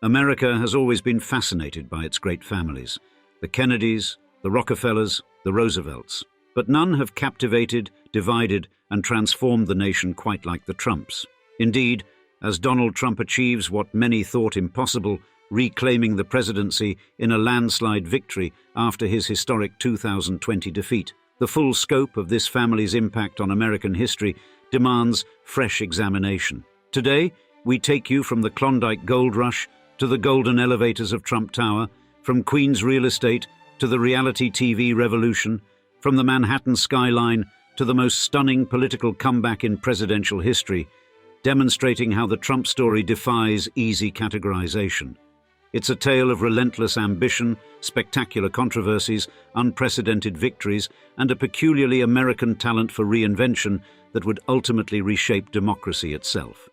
America has always been fascinated by its great families, the Kennedys, the Rockefellers, the Roosevelts. But none have captivated, divided, and transformed the nation quite like the Trumps. Indeed, as Donald Trump achieves what many thought impossible, reclaiming the presidency in a landslide victory after his historic 2020 defeat, the full scope of this family's impact on American history demands fresh examination. Today, we take you from the Klondike Gold Rush to the golden elevators of Trump Tower, from Queens real estate to the reality TV revolution, from the Manhattan skyline to the most stunning political comeback in presidential history, demonstrating how the Trump story defies easy categorization. It's a tale of relentless ambition, spectacular controversies, unprecedented victories, and a peculiarly American talent for reinvention that would ultimately reshape democracy itself.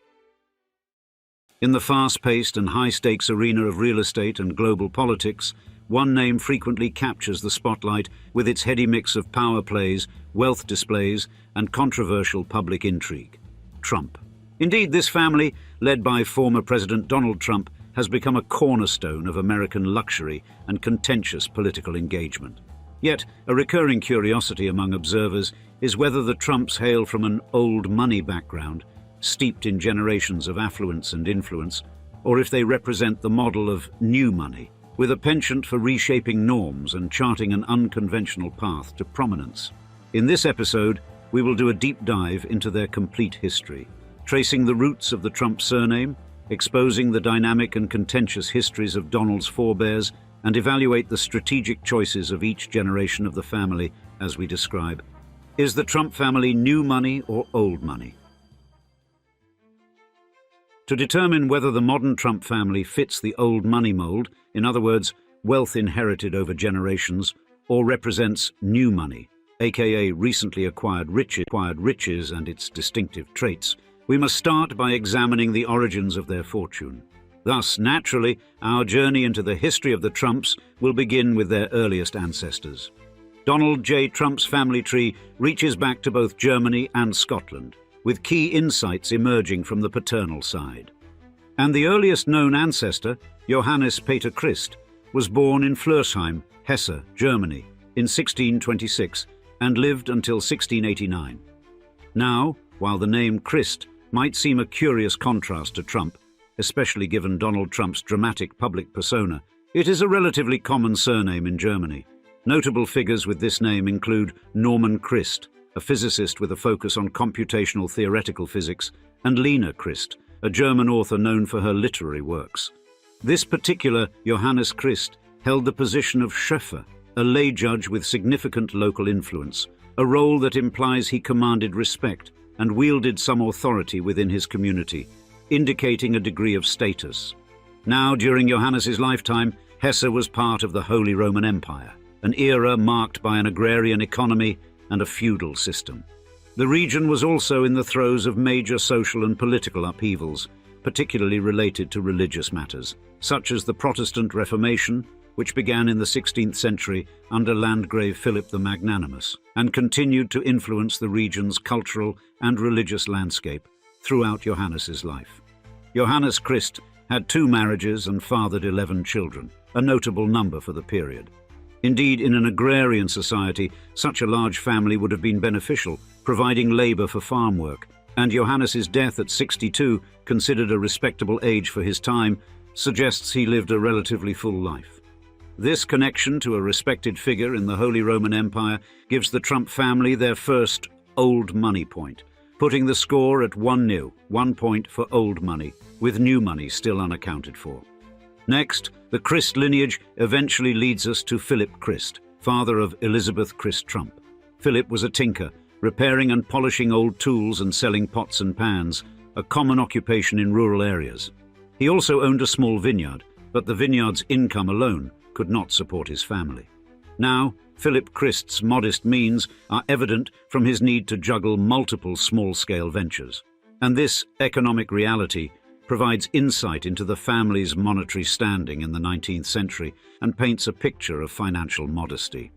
In the fast-paced and high-stakes arena of real estate and global politics, one name frequently captures the spotlight with its heady mix of power plays, wealth displays, and controversial public intrigue: Trump. Indeed, this family, led by former President Donald Trump, has become a cornerstone of American luxury and contentious political engagement. Yet, a recurring curiosity among observers is whether the Trumps hail from an old money background, steeped in generations of affluence and influence, or if they represent the model of new money, with a penchant for reshaping norms and charting an unconventional path to prominence. In this episode, we will do a deep dive into their complete history, tracing the roots of the Trump surname, exposing the dynamic and contentious histories of Donald's forebears, and evaluate the strategic choices of each generation of the family as we describe. Is the Trump family new money or old money? To determine whether the modern Trump family fits the old money mold, in other words, wealth inherited over generations, or represents new money, aka recently acquired riches and its distinctive traits, we must start by examining the origins of their fortune. Thus, naturally, our journey into the history of the Trumps will begin with their earliest ancestors. Donald J. Trump's family tree reaches back to both Germany and Scotland, with key insights emerging from the paternal side. And the earliest known ancestor, Johannes Peter Christ, was born in Floersheim, Hesse, Germany, in 1626 and lived until 1689. Now, while the name Christ might seem a curious contrast to Trump, especially given Donald Trump's dramatic public persona, it is a relatively common surname in Germany. Notable figures with this name include Norman Christ, a physicist with a focus on computational theoretical physics, and Lena Christ, a German author known for her literary works. This particular Johannes Christ held the position of Schöffer, a lay judge with significant local influence, a role that implies he commanded respect and wielded some authority within his community, indicating a degree of status. Now, during Johannes's lifetime, Hesse was part of the Holy Roman Empire, an era marked by an agrarian economy and a feudal system. The region was also in the throes of major social and political upheavals, particularly related to religious matters, such as the Protestant Reformation, which began in the 16th century under Landgrave Philip the Magnanimous, and continued to influence the region's cultural and religious landscape throughout Johannes's life. Johannes Christ had 2 marriages and fathered 11 children, a notable number for the period. Indeed, in an agrarian society, such a large family would have been beneficial, providing labor for farm work, and Johannes's death at 62, considered a respectable age for his time, suggests he lived a relatively full life. This connection to a respected figure in the Holy Roman Empire gives the Trump family their first old money point, putting the score at 1-0, 1 point for old money, with new money still unaccounted for. Next, the Christ lineage eventually leads us to Philip Christ, father of Elizabeth Christ Trump. Philip was a tinker, repairing and polishing old tools and selling pots and pans, a common occupation in rural areas. He also owned a small vineyard, but the vineyard's income alone could not support his family. Now, Philip Christ's modest means are evident from his need to juggle multiple small-scale ventures. And this economic reality provides insight into the family's monetary standing in the 19th century and paints a picture of financial modesty.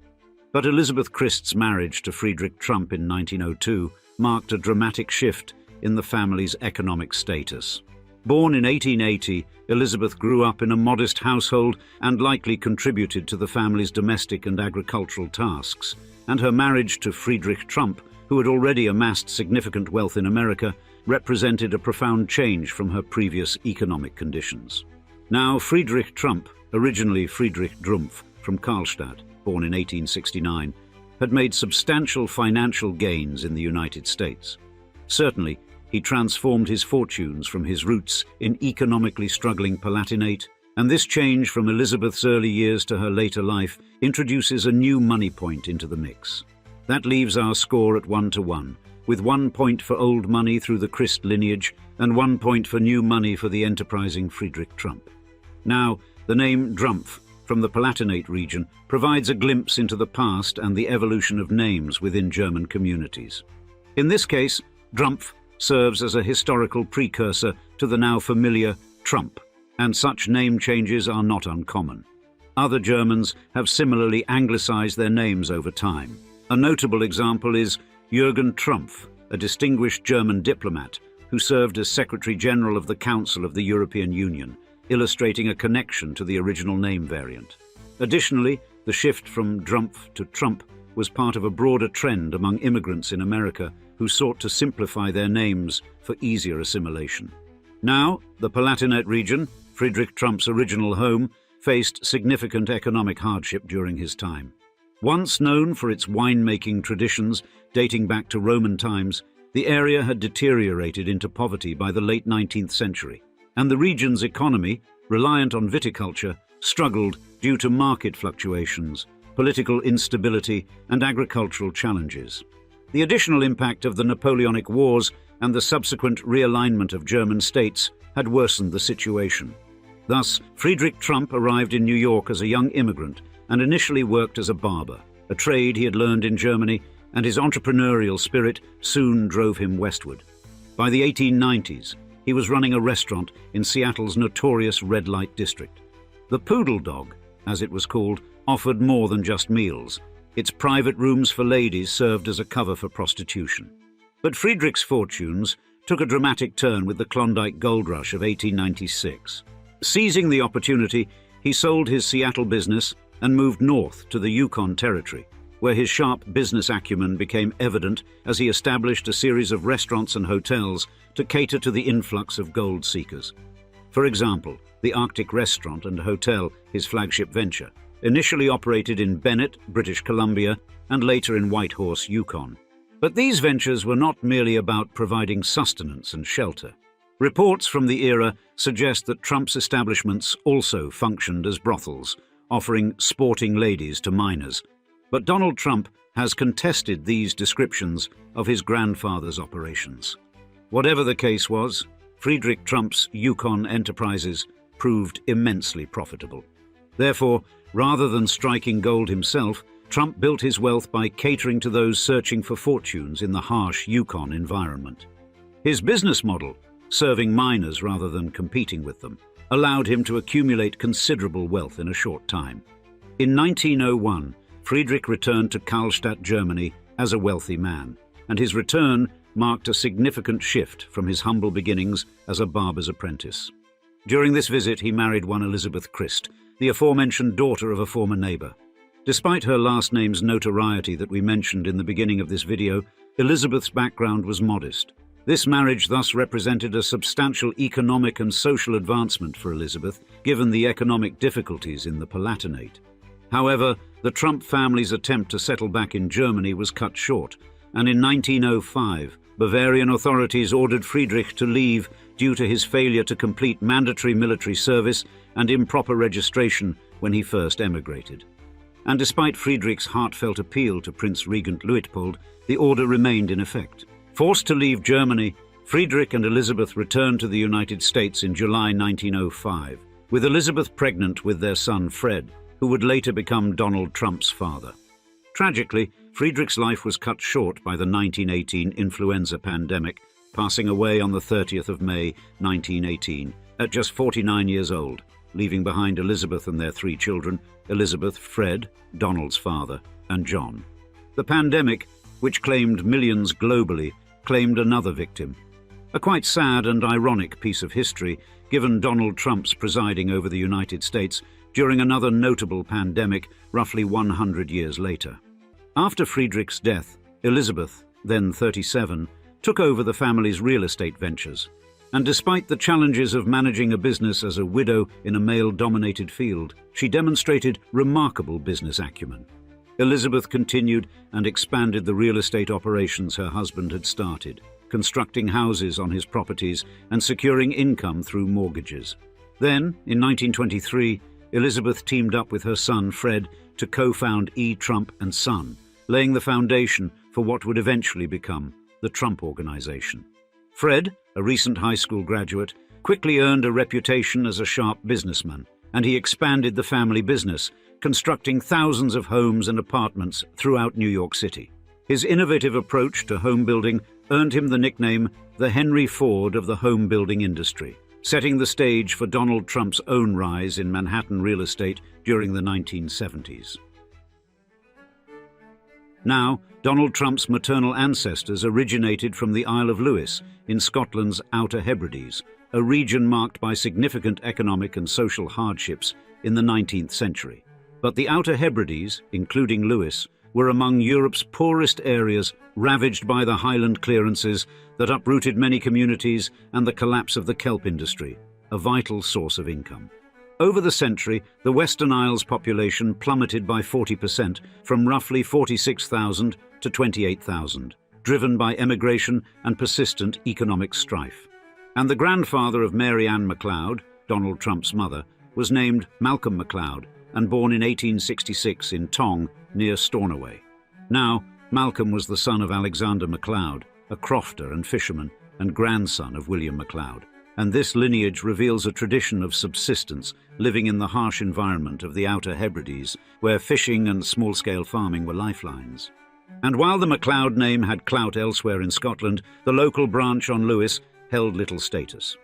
But Elizabeth Christ's marriage to Frederick Trump in 1902 marked a dramatic shift in the family's economic status. Born in 1880, Elizabeth grew up in a modest household and likely contributed to the family's domestic and agricultural tasks, and her marriage to Frederick Trump, who had already amassed significant wealth in America, represented a profound change from her previous economic conditions. Now, Frederick Trump, originally Friedrich Trumpf from Karlstadt, born in 1869, had made substantial financial gains in the United States. Certainly, he transformed his fortunes from his roots in economically struggling Palatinate, and this change from Elizabeth's early years to her later life introduces a new money point into the mix. That leaves our score at 1-1, with 1 point for old money through the Christ lineage and 1 point for new money for the enterprising Frederick Trump. Now, the name Trumpf from the Palatinate region provides a glimpse into the past and the evolution of names within German communities. In this case, Trumpf serves as a historical precursor to the now familiar Trump, and such name changes are not uncommon. Other Germans have similarly anglicized their names over time. A notable example is Jürgen Trumpf, a distinguished German diplomat who served as Secretary General of the Council of the European Union, illustrating a connection to the original name variant. Additionally, the shift from Trumpf to Trump was part of a broader trend among immigrants in America who sought to simplify their names for easier assimilation. Now, the Palatinate region, Frederick Trump's original home, faced significant economic hardship during his time. Once known for its winemaking traditions dating back to Roman times, the area had deteriorated into poverty by the late 19th century, and the region's economy, reliant on viticulture, struggled due to market fluctuations, political instability, and agricultural challenges. The additional impact of the Napoleonic Wars and the subsequent realignment of German states had worsened the situation. Thus, Frederick Trump arrived in New York as a young immigrant and initially worked as a barber, a trade he had learned in Germany, and his entrepreneurial spirit soon drove him westward. By the 1890s, he was running a restaurant in Seattle's notorious red light district. The Poodle Dog, as it was called, offered more than just meals. Its private rooms for ladies served as a cover for prostitution. But Friedrich's fortunes took a dramatic turn with the Klondike Gold Rush of 1896. Seizing the opportunity, he sold his Seattle business and moved north to the Yukon Territory, where his sharp business acumen became evident as he established a series of restaurants and hotels to cater to the influx of gold seekers. For example, the Arctic Restaurant and Hotel, his flagship venture, initially operated in Bennett, British Columbia, and later in Whitehorse, Yukon. But these ventures were not merely about providing sustenance and shelter. Reports from the era suggest that Trump's establishments also functioned as brothels, offering sporting ladies to minors. But Donald Trump has contested these descriptions of his grandfather's operations. Whatever the case was, Frederick Trump's Yukon enterprises proved immensely profitable. Therefore, rather than striking gold himself, Trump built his wealth by catering to those searching for fortunes in the harsh Yukon environment. His business model, serving miners rather than competing with them, allowed him to accumulate considerable wealth in a short time. In 1901, Friedrich returned to Karlstadt, Germany, as a wealthy man, and his return marked a significant shift from his humble beginnings as a barber's apprentice. During this visit, he married one Elizabeth Christ, the aforementioned daughter of a former neighbor. Despite her last name's notoriety that we mentioned in the beginning of this video, Elizabeth's background was modest. This marriage thus represented a substantial economic and social advancement for Elizabeth, given the economic difficulties in the Palatinate. However, the Trump family's attempt to settle back in Germany was cut short, and in 1905, Bavarian authorities ordered Friedrich to leave due to his failure to complete mandatory military service and improper registration when he first emigrated. And despite Friedrich's heartfelt appeal to Prince Regent Luitpold, the order remained in effect. Forced to leave Germany, Friedrich and Elizabeth returned to the United States in July 1905, with Elizabeth pregnant with their son Fred, who would later become Donald Trump's father. Tragically, Friedrich's life was cut short by the 1918 influenza pandemic, passing away on the 30th of May 1918 at just 49 years old, leaving behind Elizabeth and their 3 children, Elizabeth, Fred, Donald's father, and John. The pandemic, which claimed millions globally, claimed another victim. A quite sad and ironic piece of history, given Donald Trump's presiding over the United States during another notable pandemic roughly 100 years later. After Friedrich's death, Elizabeth, then 37, took over the family's real estate ventures. And despite the challenges of managing a business as a widow in a male-dominated field, she demonstrated remarkable business acumen. Elizabeth continued and expanded the real estate operations her husband had started, constructing houses on his properties and securing income through mortgages. Then, in 1923, Elizabeth teamed up with her son, Fred, to co-found E. Trump and Son, laying the foundation for what would eventually become the Trump Organization. Fred, a recent high school graduate, quickly earned a reputation as a sharp businessman, and he expanded the family business, constructing thousands of homes and apartments throughout New York City. His innovative approach to home building earned him the nickname the Henry Ford of the home building industry, setting the stage for Donald Trump's own rise in Manhattan real estate during the 1970s. Now, Donald Trump's maternal ancestors originated from the Isle of Lewis in Scotland's Outer Hebrides, a region marked by significant economic and social hardships in the 19th century. But the Outer Hebrides, including Lewis, were among Europe's poorest areas, ravaged by the highland clearances that uprooted many communities and the collapse of the kelp industry, a vital source of income. Over the century, the Western Isles population plummeted by 40%, from roughly 46,000 to 28,000, driven by emigration and persistent economic strife. And the grandfather of Mary Ann MacLeod, Donald Trump's mother, was named Malcolm MacLeod and born in 1866 in Tong, near Stornoway. Now, Malcolm was the son of Alexander MacLeod, a crofter and fisherman, and grandson of William MacLeod. And this lineage reveals a tradition of subsistence, living in the harsh environment of the Outer Hebrides, where fishing and small-scale farming were lifelines. And while the MacLeod name had clout elsewhere in Scotland, the local branch on Lewis held little status.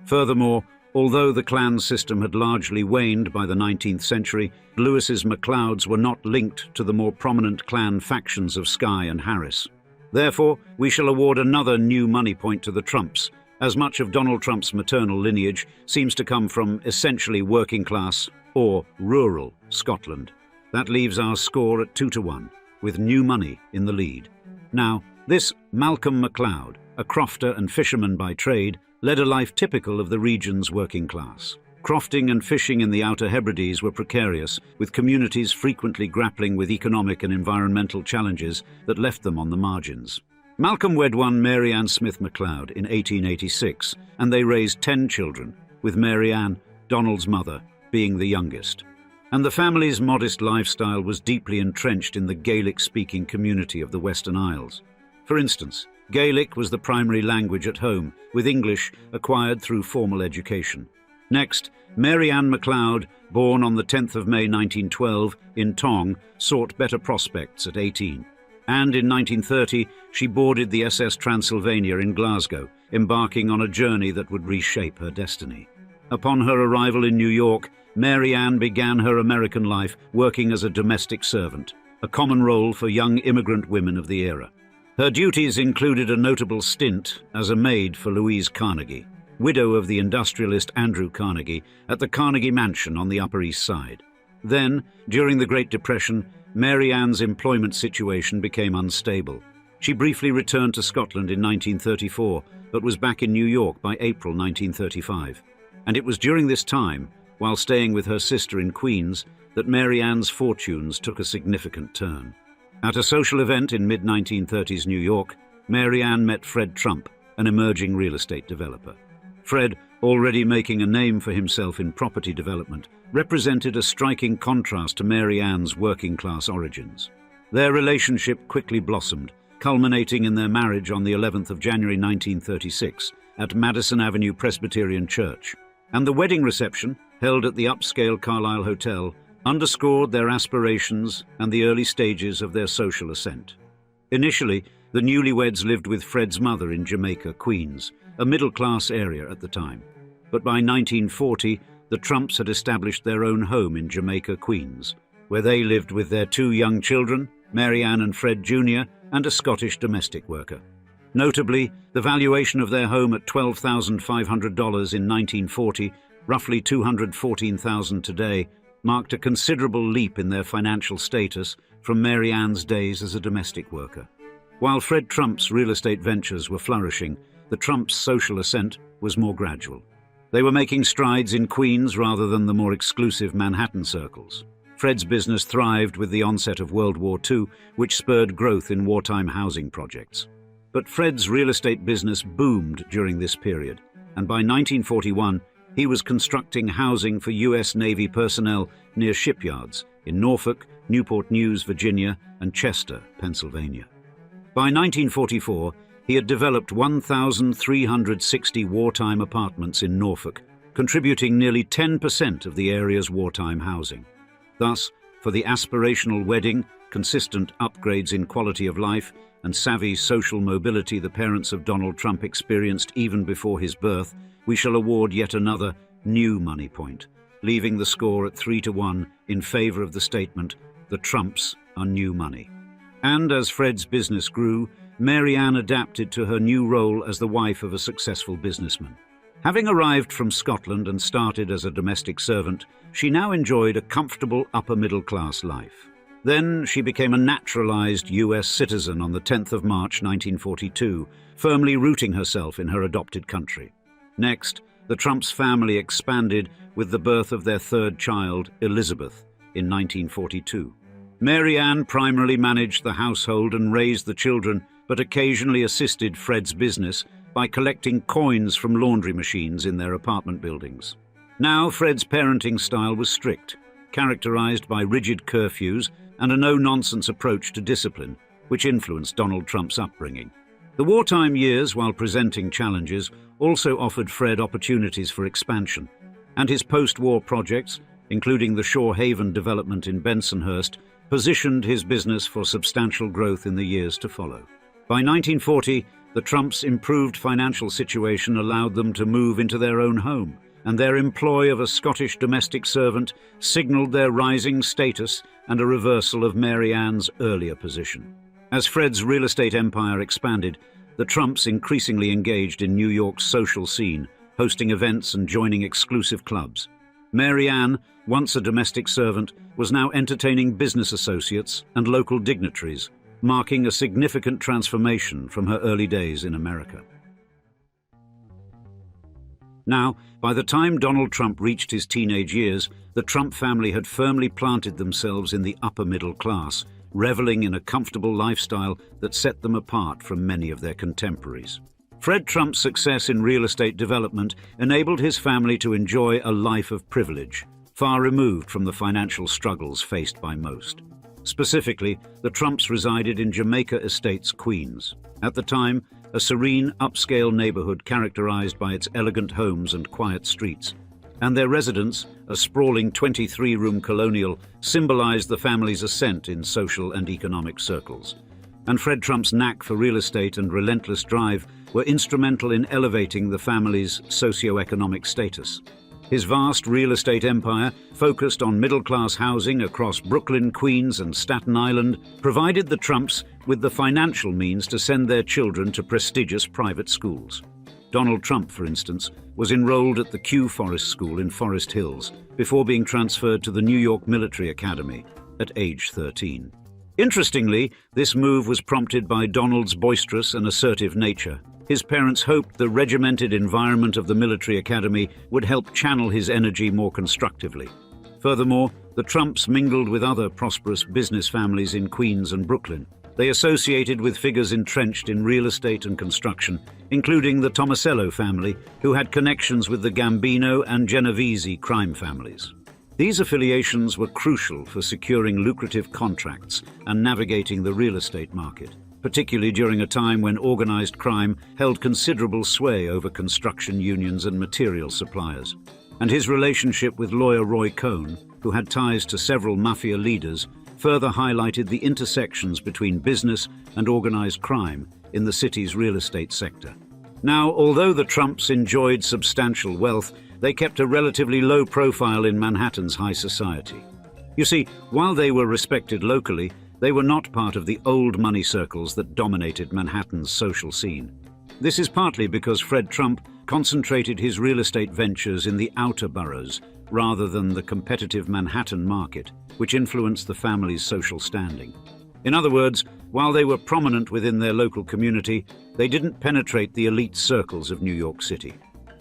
Furthermore, although the clan system had largely waned by the 19th century, Lewis's MacLeods were not linked to the more prominent clan factions of Skye and Harris. Therefore, we shall award another new money point to the Trumps, as much of Donald Trump's maternal lineage seems to come from essentially working-class or rural Scotland. That leaves our score at 2-1, with new money in the lead. Now, this Malcolm MacLeod, a crofter and fisherman by trade, led a life typical of the region's working class. Crofting and fishing in the Outer Hebrides were precarious, with communities frequently grappling with economic and environmental challenges that left them on the margins. Malcolm wed one Mary Ann Smith MacLeod in 1886, and they raised 10 children, with Mary Ann, Donald's mother, being the youngest. And the family's modest lifestyle was deeply entrenched in the Gaelic-speaking community of the Western Isles. For instance, Gaelic was the primary language at home, with English acquired through formal education. Next, Mary Ann MacLeod, born on the 10th of May 1912 in Tong, sought better prospects at 18. And in 1930, she boarded the SS Transylvania in Glasgow, embarking on a journey that would reshape her destiny. Upon her arrival in New York, Mary Ann began her American life working as a domestic servant, a common role for young immigrant women of the era. Her duties included a notable stint as a maid for Louise Carnegie, widow of the industrialist Andrew Carnegie, at the Carnegie Mansion on the Upper East Side. Then, during the Great Depression, Mary Ann's employment situation became unstable. She briefly returned to Scotland in 1934, but was back in New York by April 1935. And it was during this time, while staying with her sister in Queens, that Mary Ann's fortunes took a significant turn. At a social event in mid-1930s New York, Mary Ann met Fred Trump, an emerging real estate developer. Fred, already making a name for himself in property development, represented a striking contrast to Mary Ann's working-class origins. Their relationship quickly blossomed, culminating in their marriage on the 11th of January 1936 at Madison Avenue Presbyterian Church. And the wedding reception, held at the upscale Carlisle Hotel, underscored their aspirations and the early stages of their social ascent. Initially, the newlyweds lived with Fred's mother in Jamaica, Queens, a middle-class area at the time. But by 1940, the Trumps had established their own home in Jamaica, Queens, where they lived with their 2 young children, Mary Ann and Fred Jr., and a Scottish domestic worker. Notably, the valuation of their home at $12,500 in 1940, roughly $214,000 today, marked a considerable leap in their financial status from Mary Ann's days as a domestic worker. While Fred Trump's real estate ventures were flourishing, the Trumps' social ascent was more gradual. They were making strides in Queens rather than the more exclusive Manhattan circles. Fred's business thrived with the onset of World War II, which spurred growth in wartime housing projects. But Fred's real estate business boomed during this period, and by 1941, he was constructing housing for U.S. Navy personnel near shipyards in Norfolk, Newport News, Virginia, and Chester, Pennsylvania. By 1944, he had developed 1,360 wartime apartments in Norfolk, contributing nearly 10% of the area's wartime housing. Thus, for the aspirational wedding, consistent upgrades in quality of life, and savvy social mobility the parents of Donald Trump experienced even before his birth, we shall award yet another new money point, leaving the score at 3-1 in favor of the statement, "The Trumps are new money." And as Fred's business grew, Mary Ann adapted to her new role as the wife of a successful businessman. Having arrived from Scotland and started as a domestic servant, she now enjoyed a comfortable upper-middle-class life. Then she became a naturalized U.S. citizen on the 10th of March 1942, firmly rooting herself in her adopted country. Next, the Trumps family expanded with the birth of their third child, Elizabeth, in 1942. Mary Ann primarily managed the household and raised the children, but occasionally assisted Fred's business by collecting coins from laundry machines in their apartment buildings. Now, Fred's parenting style was strict, characterized by rigid curfews and a no-nonsense approach to discipline, which influenced Donald Trump's upbringing. The wartime years, while presenting challenges, also offered Fred opportunities for expansion, and his post-war projects, including the Shore Haven development in Bensonhurst, positioned his business for substantial growth in the years to follow. By 1940, the Trumps' improved financial situation allowed them to move into their own home, and their employ of a Scottish domestic servant signaled their rising status and a reversal of Mary Ann's earlier position. As Fred's real estate empire expanded, the Trumps increasingly engaged in New York's social scene, hosting events and joining exclusive clubs. Mary Ann, once a domestic servant, was now entertaining business associates and local dignitaries, marking a significant transformation from her early days in America. Now, by the time Donald Trump reached his teenage years, the Trump family had firmly planted themselves in the upper middle class, reveling in a comfortable lifestyle that set them apart from many of their contemporaries. Fred Trump's success in real estate development enabled his family to enjoy a life of privilege, far removed from the financial struggles faced by most. Specifically, the Trumps resided in Jamaica Estates, Queens. At the time, a serene, upscale neighborhood characterized by its elegant homes and quiet streets. And their residence, a sprawling 23-room colonial, symbolized the family's ascent in social and economic circles. And Fred Trump's knack for real estate and relentless drive were instrumental in elevating the family's socio-economic status. His vast real estate empire, focused on middle-class housing across Brooklyn, Queens, and Staten Island, provided the Trumps with the financial means to send their children to prestigious private schools. Donald Trump, for instance, was enrolled at the Kew Forest School in Forest Hills before being transferred to the New York Military Academy at age 13. Interestingly, this move was prompted by Donald's boisterous and assertive nature. His parents hoped the regimented environment of the military academy would help channel his energy more constructively. Furthermore, the Trumps mingled with other prosperous business families in Queens and Brooklyn. They associated with figures entrenched in real estate and construction, including the Tomasello family, who had connections with the Gambino and Genovese crime families. These affiliations were crucial for securing lucrative contracts and navigating the real estate market, particularly during a time when organized crime held considerable sway over construction unions and material suppliers. And his relationship with lawyer Roy Cohn, who had ties to several mafia leaders, further highlighted the intersections between business and organized crime in the city's real estate sector. Now, although the Trumps enjoyed substantial wealth, they kept a relatively low profile in Manhattan's high society. You see, while they were respected locally, They were not part of the old money circles that dominated Manhattan's social scene. This is partly because Fred Trump concentrated his real estate ventures in the outer boroughs rather than the competitive Manhattan market, which influenced the family's social standing. In other words, while they were prominent within their local community, they didn't penetrate the elite circles of New York City.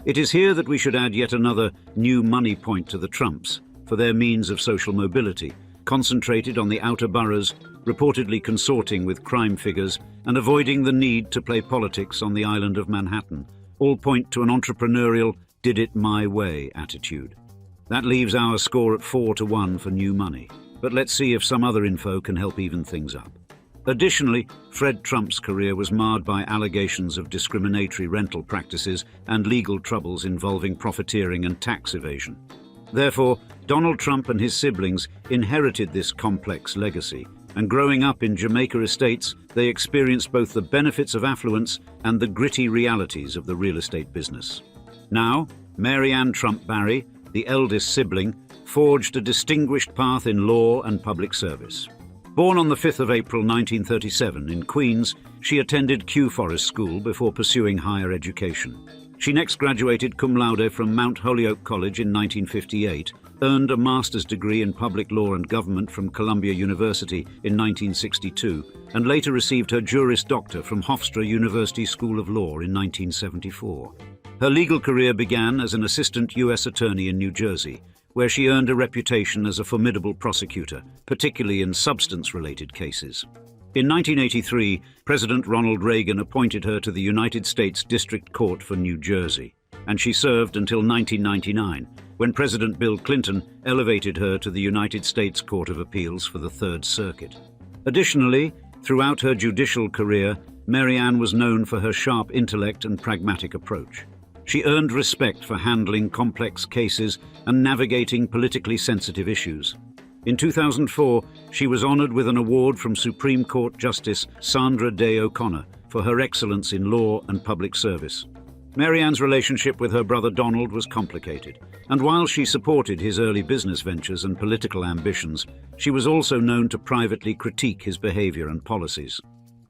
It is here that we should add yet another new money point to the Trumps for their means of social mobility, concentrated on the outer boroughs, reportedly consorting with crime figures and avoiding the need to play politics on the island of Manhattan, all point to an entrepreneurial, did-it-my-way attitude. That leaves our score at 4-1 for new money, but let's see if some other info can help even things up. Additionally, Fred Trump's career was marred by allegations of discriminatory rental practices and legal troubles involving profiteering and tax evasion. Therefore, Donald Trump and his siblings inherited this complex legacy, and growing up in Jamaica estates, they experienced both the benefits of affluence and the gritty realities of the real estate business. Now, Mary Ann Trump Barry, the eldest sibling, forged a distinguished path in law and public service. Born on the 5th of April 1937 in Queens, she attended Kew Forest School before pursuing higher education. She next graduated cum laude from Mount Holyoke College in 1958, earned a master's degree in public law and government from Columbia University in 1962, and later received her Juris Doctor from Hofstra University School of Law in 1974. Her legal career began as an assistant U.S. attorney in New Jersey, where she earned a reputation as a formidable prosecutor, particularly in substance-related cases. In 1983, President Ronald Reagan appointed her to the United States District Court for New Jersey, and she served until 1999, when President Bill Clinton elevated her to the United States Court of Appeals for the Third Circuit. Additionally, throughout her judicial career, Mary Ann was known for her sharp intellect and pragmatic approach. She earned respect for handling complex cases and navigating politically sensitive issues. In 2004, she was honored with an award from Supreme Court Justice Sandra Day O'Connor for her excellence in law and public service. Mary Ann's relationship with her brother Donald was complicated, and while she supported his early business ventures and political ambitions, she was also known to privately critique his behavior and policies.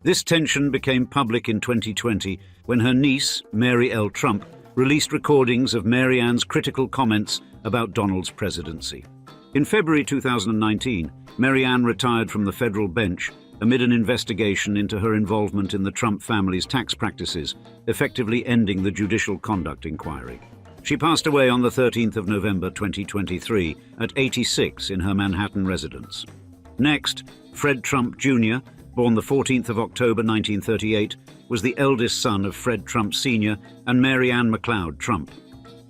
This tension became public in 2020 when her niece, Mary L. Trump, released recordings of Mary Ann's critical comments about Donald's presidency. In February 2019, Mary Ann retired from the federal bench amid an investigation into her involvement in the Trump family's tax practices, effectively ending the judicial conduct inquiry. She passed away on the 13th of November 2023 at 86 in her Manhattan residence. Next, Fred Trump Jr., born the 14th of October 1938, was the eldest son of Fred Trump Sr. and Mary Ann McLeod Trump.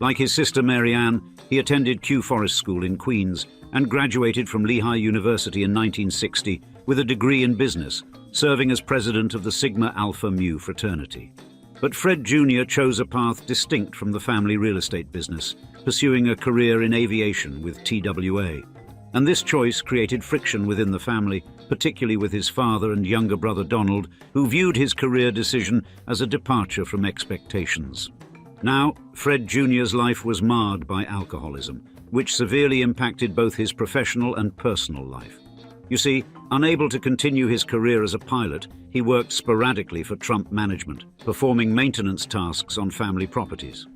Like his sister Mary Ann, he attended Kew Forest School in Queens and graduated from Lehigh University in 1960 with a degree in business, serving as president of the Sigma Alpha Mu fraternity. But Fred Jr. chose a path distinct from the family real estate business, pursuing a career in aviation with TWA. And this choice created friction within the family, particularly with his father and younger brother Donald, who viewed his career decision as a departure from expectations. Now, Fred Jr.'s life was marred by alcoholism, which severely impacted both his professional and personal life. You see, unable to continue his career as a pilot, he worked sporadically for Trump management, performing maintenance tasks on family properties.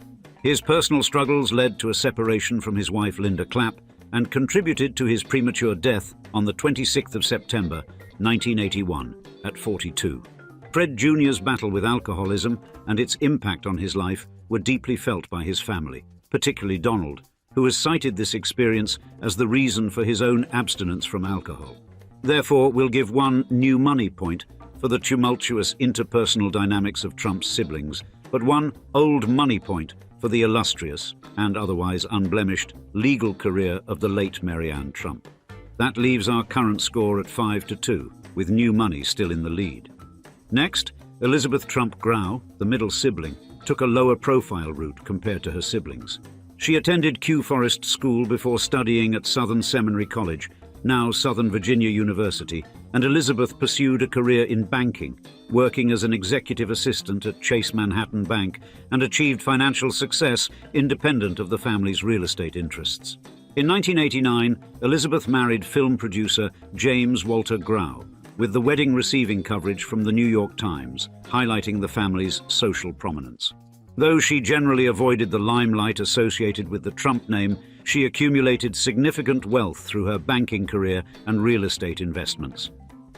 His personal struggles led to a separation from his wife Linda Clapp and contributed to his premature death on the 26th of September, 1981, at 42. Fred Jr.'s battle with alcoholism and its impact on his life were deeply felt by his family, particularly Donald, who has cited this experience as the reason for his own abstinence from alcohol. Therefore, we'll give one new money point for the tumultuous interpersonal dynamics of Trump's siblings, but one old money point for the illustrious and otherwise unblemished legal career of the late Mary Ann Trump. That leaves our current score at 5-2, with new money still in the lead. Next, Elizabeth Trump Grau, the middle sibling, took a lower profile route compared to her siblings. She attended Kew Forest School before studying at Southern Seminary College, now Southern Virginia University, and Elizabeth pursued a career in banking, working as an executive assistant at Chase Manhattan Bank, and achieved financial success independent of the family's real estate interests. In 1989, Elizabeth married film producer James Walter Grau, with the wedding receiving coverage from the New York Times, highlighting the family's social prominence. Though she generally avoided the limelight associated with the Trump name, she accumulated significant wealth through her banking career and real estate investments.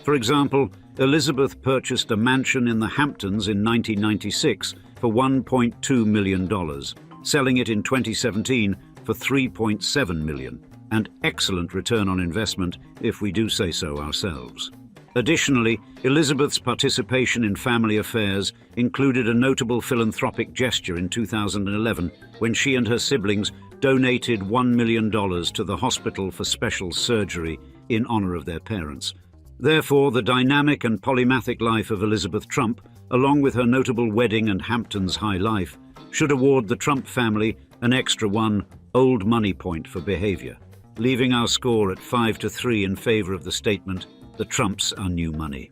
For example, Elizabeth purchased a mansion in the Hamptons in 1996 for $1.2 million, selling it in 2017 for $3.7 million, an excellent return on investment if we do say so ourselves. Additionally, Elizabeth's participation in family affairs included a notable philanthropic gesture in 2011 when she and her siblings donated $1 million to the Hospital for Special Surgery in honor of their parents. Therefore, the dynamic and polymathic life of Elizabeth Trump, along with her notable wedding and Hamptons high life, should award the Trump family an extra one old money point for behavior, leaving our score at 5-3 in favor of the statement, "The Trumps are new money."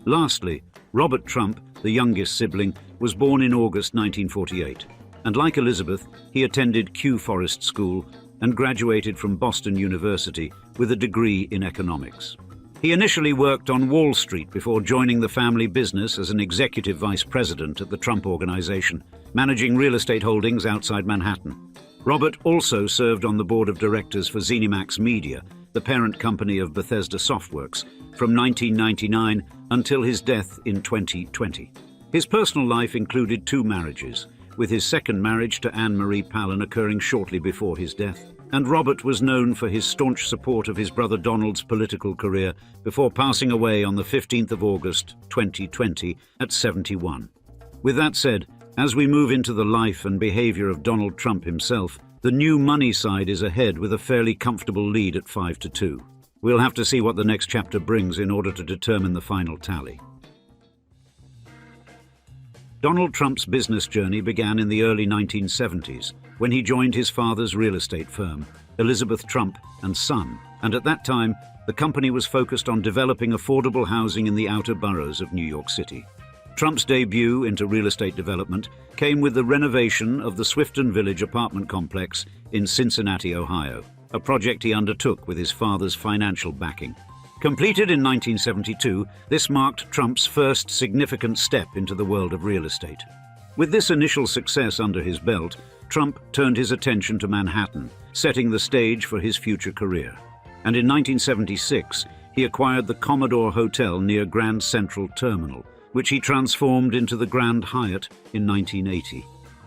Lastly, Robert Trump, the youngest sibling, was born in August 1948, and like Elizabeth, he attended Kew Forest School and graduated from Boston University with a degree in economics. He initially worked on Wall Street before joining the family business as an executive vice president at the Trump Organization, managing real estate holdings outside Manhattan. Robert also served on the board of directors for ZeniMax Media, the parent company of Bethesda Softworks, from 1999 until his death in 2020. His personal life included 2 marriages, with his second marriage to Anne Marie Palin occurring shortly before his death. And Robert was known for his staunch support of his brother Donald's political career before passing away on the 15th of August 2020 at 71. With that said, as we move into the life and behavior of Donald Trump himself, the new money side is ahead with a fairly comfortable lead at 5-2. We'll have to see what the next chapter brings in order to determine the final tally. Donald Trump's business journey began in the early 1970s when he joined his father's real estate firm, Elizabeth Trump and Son, and at that time, the company was focused on developing affordable housing in the outer boroughs of New York City. Trump's debut into real estate development came with the renovation of the Swifton Village apartment complex in Cincinnati, Ohio, a project he undertook with his father's financial backing. Completed in 1972, this marked Trump's first significant step into the world of real estate. With this initial success under his belt, Trump turned his attention to Manhattan, setting the stage for his future career. And in 1976, he acquired the Commodore Hotel near Grand Central Terminal, which he transformed into the Grand Hyatt in 1980.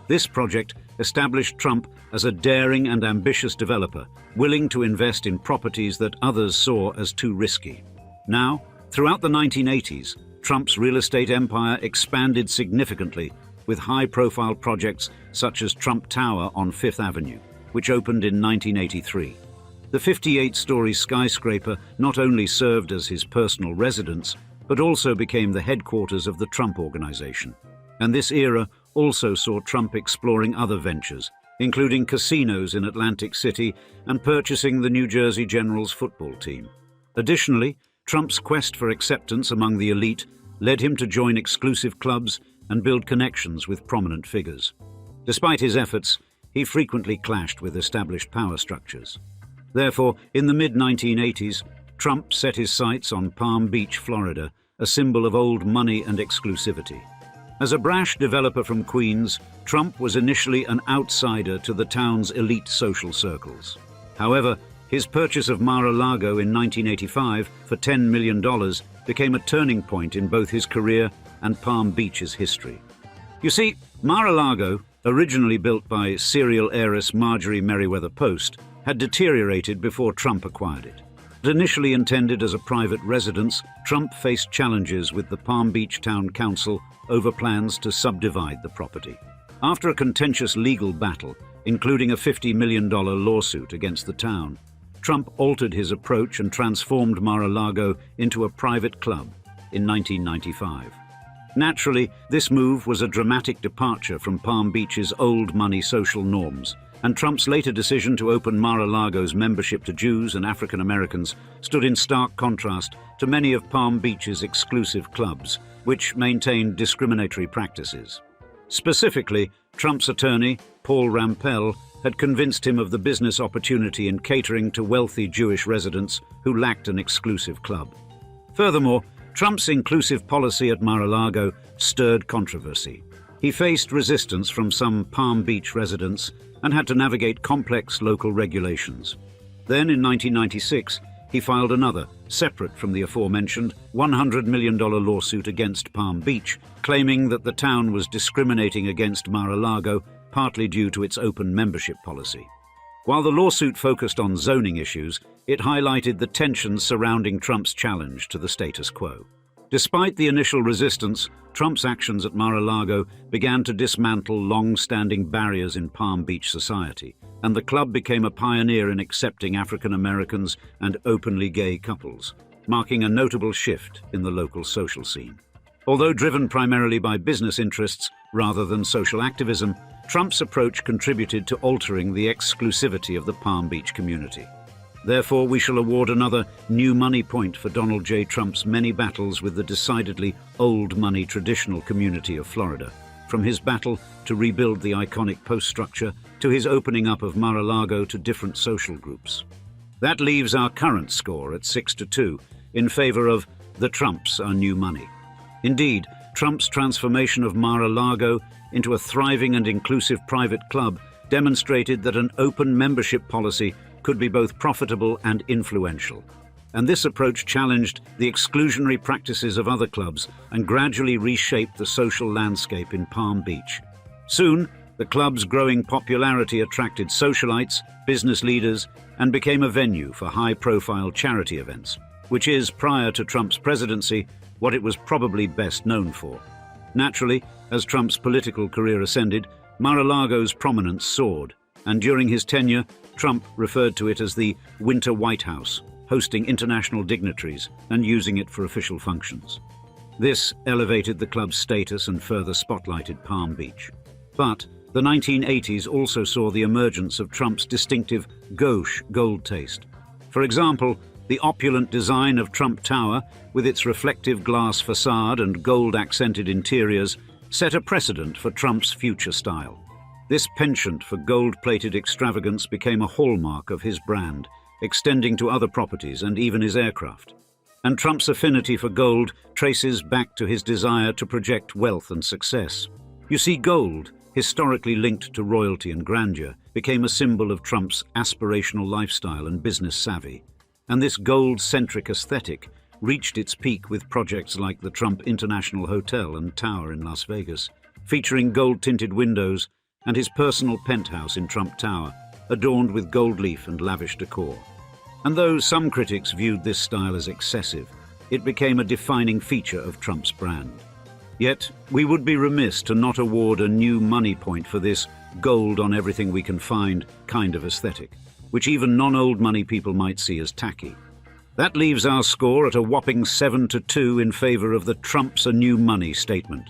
This project established Trump as a daring and ambitious developer, willing to invest in properties that others saw as too risky. Now, throughout the 1980s, Trump's real estate empire expanded significantly, with high-profile projects such as Trump Tower on Fifth Avenue, which opened in 1983. The 58-story skyscraper not only served as his personal residence, but also became the headquarters of the Trump Organization. And this era also saw Trump exploring other ventures, including casinos in Atlantic City and purchasing the New Jersey Generals football team. Additionally, Trump's quest for acceptance among the elite led him to join exclusive clubs and build connections with prominent figures. Despite his efforts, he frequently clashed with established power structures. Therefore, in the mid-1980s, Trump set his sights on Palm Beach, Florida, a symbol of old money and exclusivity. As a brash developer from Queens, Trump was initially an outsider to the town's elite social circles. However, his purchase of Mar-a-Lago in 1985 for $10 million became a turning point in both his career and Palm Beach's history. You see, Mar-a-Lago, originally built by serial heiress Marjorie Merriweather Post, had deteriorated before Trump acquired it. Initially intended as a private residence, Trump faced challenges with the Palm Beach Town Council over plans to subdivide the property. After a contentious legal battle, including a $50 million lawsuit against the town, Trump altered his approach and transformed Mar-a-Lago into a private club in 1995. Naturally, this move was a dramatic departure from Palm Beach's old money social norms, and Trump's later decision to open Mar-a-Lago's membership to Jews and African Americans stood in stark contrast to many of Palm Beach's exclusive clubs, which maintained discriminatory practices. Specifically, Trump's attorney, Paul Rampell, had convinced him of the business opportunity in catering to wealthy Jewish residents who lacked an exclusive club. Furthermore, Trump's inclusive policy at Mar-a-Lago stirred controversy. He faced resistance from some Palm Beach residents and had to navigate complex local regulations. Then, in 1996, he filed another, separate from the aforementioned, $100 million lawsuit against Palm Beach, claiming that the town was discriminating against Mar-a-Lago partly due to its open membership policy. While the lawsuit focused on zoning issues, it highlighted the tensions surrounding Trump's challenge to the status quo. Despite the initial resistance, Trump's actions at Mar-a-Lago began to dismantle long-standing barriers in Palm Beach society, and the club became a pioneer in accepting African Americans and openly gay couples, marking a notable shift in the local social scene. Although driven primarily by business interests rather than social activism, Trump's approach contributed to altering the exclusivity of the Palm Beach community. Therefore, we shall award another new money point for Donald J. Trump's many battles with the decidedly old money traditional community of Florida, from his battle to rebuild the iconic post structure to his opening up of Mar-a-Lago to different social groups. That leaves our current score at 6-2 in favor of the Trumps are new money. Indeed, Trump's transformation of Mar-a-Lago into a thriving and inclusive private club demonstrated that an open membership policy could be both profitable and influential. And this approach challenged the exclusionary practices of other clubs and gradually reshaped the social landscape in Palm Beach. Soon, the club's growing popularity attracted socialites, business leaders, and became a venue for high-profile charity events, which is, prior to Trump's presidency, what it was probably best known for. Naturally, as Trump's political career ascended, Mar-a-Lago's prominence soared, and during his tenure, Trump referred to it as the Winter White House, hosting international dignitaries and using it for official functions. This elevated the club's status and further spotlighted Palm Beach. But the 1980s also saw the emergence of Trump's distinctive gauche gold taste. For example, the opulent design of Trump Tower, with its reflective glass facade and gold-accented interiors, set a precedent for Trump's future style. This penchant for gold-plated extravagance became a hallmark of his brand, extending to other properties and even his aircraft. And Trump's affinity for gold traces back to his desire to project wealth and success. You see, gold, historically linked to royalty and grandeur, became a symbol of Trump's aspirational lifestyle and business savvy. And this gold-centric aesthetic reached its peak with projects like the Trump International Hotel and Tower in Las Vegas, featuring gold-tinted windows, and his personal penthouse in Trump Tower, adorned with gold leaf and lavish decor. And though some critics viewed this style as excessive, it became a defining feature of Trump's brand. Yet, we would be remiss to not award a new money point for this gold on everything we can find kind of aesthetic, which even non-old money people might see as tacky. That leaves our score at a whopping 7-2 in favor of the Trump's a new money statement.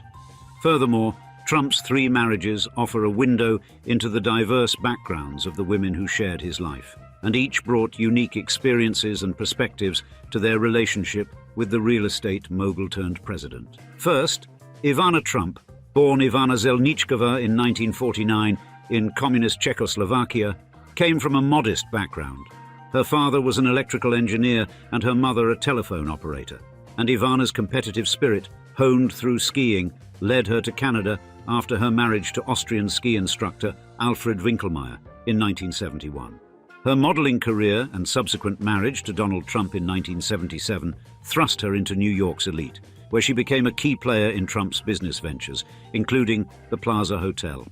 Furthermore, Trump's 3 marriages offer a window into the diverse backgrounds of the women who shared his life, and each brought unique experiences and perspectives to their relationship with the real estate mogul-turned-president. First, Ivana Trump, born Ivana Zelničková in 1949 in communist Czechoslovakia, came from a modest background. Her father was an electrical engineer and her mother a telephone operator, and Ivana's competitive spirit, honed through skiing, led her to Canada after her marriage to Austrian ski instructor Alfred Winkelmeyer in 1971. Her modeling career and subsequent marriage to Donald Trump in 1977 thrust her into New York's elite, where she became a key player in Trump's business ventures, including the Plaza Hotel.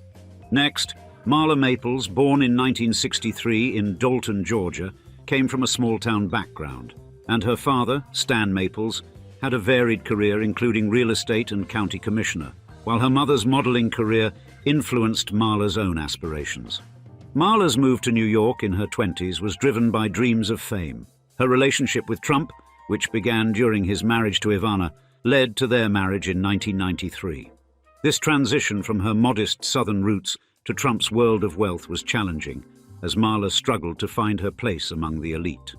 Next, Marla Maples, born in 1963 in Dalton, Georgia, came from a small-town background, and her father, Stan Maples, had a varied career including real estate and county commissioner, while her mother's modeling career influenced Marla's own aspirations. Marla's move to New York in her 20s was driven by dreams of fame. Her relationship with Trump, which began during his marriage to Ivana, led to their marriage in 1993. This transition from her modest southern roots to Trump's world of wealth was challenging, as Marla struggled to find her place among the elite.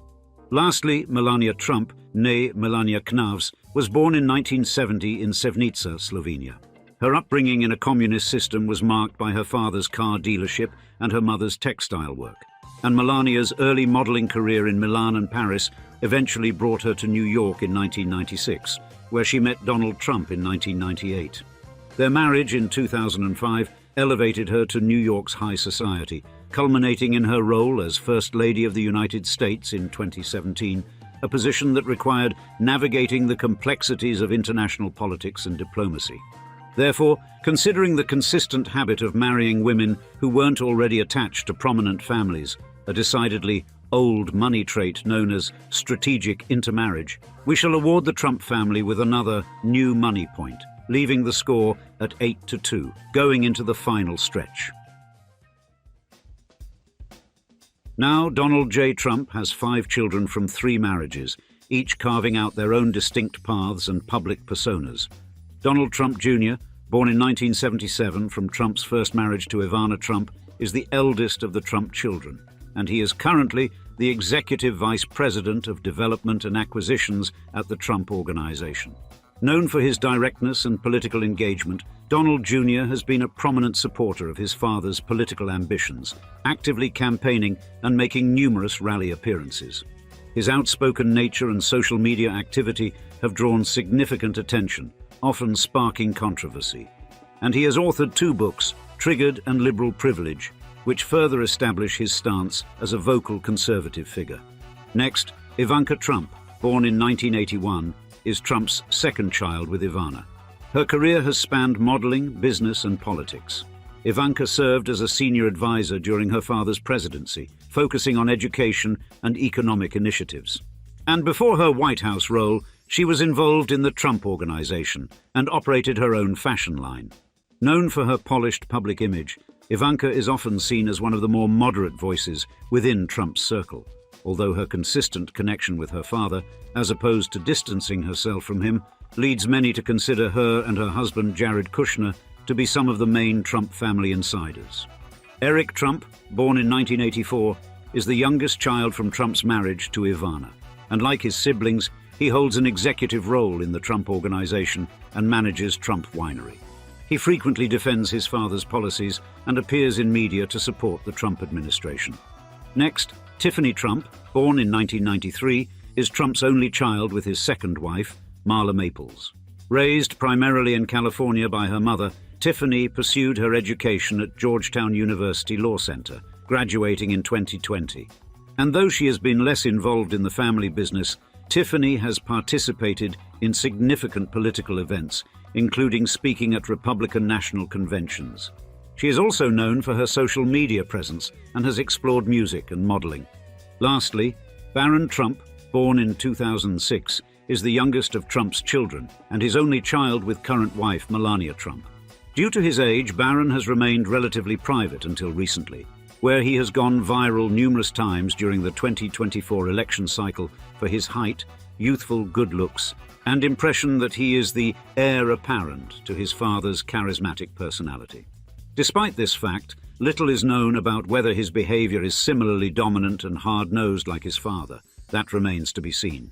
Lastly, Melania Trump, née Melania Knavs, was born in 1970 in Sevnica, Slovenia. Her upbringing in a communist system was marked by her father's car dealership and her mother's textile work. and Melania's early modeling career in Milan and Paris eventually brought her to New York in 1996, where she met Donald Trump in 1998. Their marriage in 2005 elevated her to New York's high society, culminating in her role as First Lady of the United States in 2017, a position that required navigating the complexities of international politics and diplomacy. Therefore, considering the consistent habit of marrying women who weren't already attached to prominent families, a decidedly old money trait known as strategic intermarriage, we shall award the Trump family with another new money point, leaving the score at 8-2, going into the final stretch. Now, Donald J. Trump has 5 children from 3 marriages, each carving out their own distinct paths and public personas. Donald Trump Jr., born in 1977 from Trump's first marriage to Ivana Trump, is the eldest of the Trump children, and he is currently the Executive Vice President of Development and Acquisitions at the Trump Organization. Known for his directness and political engagement, Donald Jr. has been a prominent supporter of his father's political ambitions, actively campaigning and making numerous rally appearances. His outspoken nature and social media activity have drawn significant attention, often sparking controversy. And he has authored 2 books, Triggered and Liberal Privilege, which further establish his stance as a vocal conservative figure. Next, Ivanka Trump, born in 1981, is Trump's second child with Ivana. Her career has spanned modeling, business, and politics. Ivanka served as a senior advisor during her father's presidency, focusing on education and economic initiatives. And before her White House role, she was involved in the Trump Organization and operated her own fashion line. Known for her polished public image, Ivanka is often seen as one of the more moderate voices within Trump's circle, although her consistent connection with her father, as opposed to distancing herself from him, leads many to consider her and her husband Jared Kushner to be some of the main Trump family insiders. Eric Trump, born in 1984, is the youngest child from Trump's marriage to Ivana, and like his siblings, he holds an executive role in the Trump Organization and manages Trump Winery. He frequently defends his father's policies and appears in media to support the Trump administration. Next, Tiffany Trump, born in 1993, is Trump's only child with his second wife, Marla Maples. Raised primarily in California by her mother, Tiffany pursued her education at Georgetown University Law Center, graduating in 2020. And though she has been less involved in the family business, Tiffany has participated in significant political events, including speaking at Republican national conventions. She is also known for her social media presence and has explored music and modeling. Lastly, Barron Trump, born in 2006, is the youngest of Trump's children and his only child with current wife Melania Trump. Due to his age, Barron has remained relatively private until recently, where he has gone viral numerous times during the 2024 election cycle for his height, youthful good looks, and impression that he is the heir apparent to his father's charismatic personality. Despite this fact, little is known about whether his behavior is similarly dominant and hard-nosed like his father. That remains to be seen.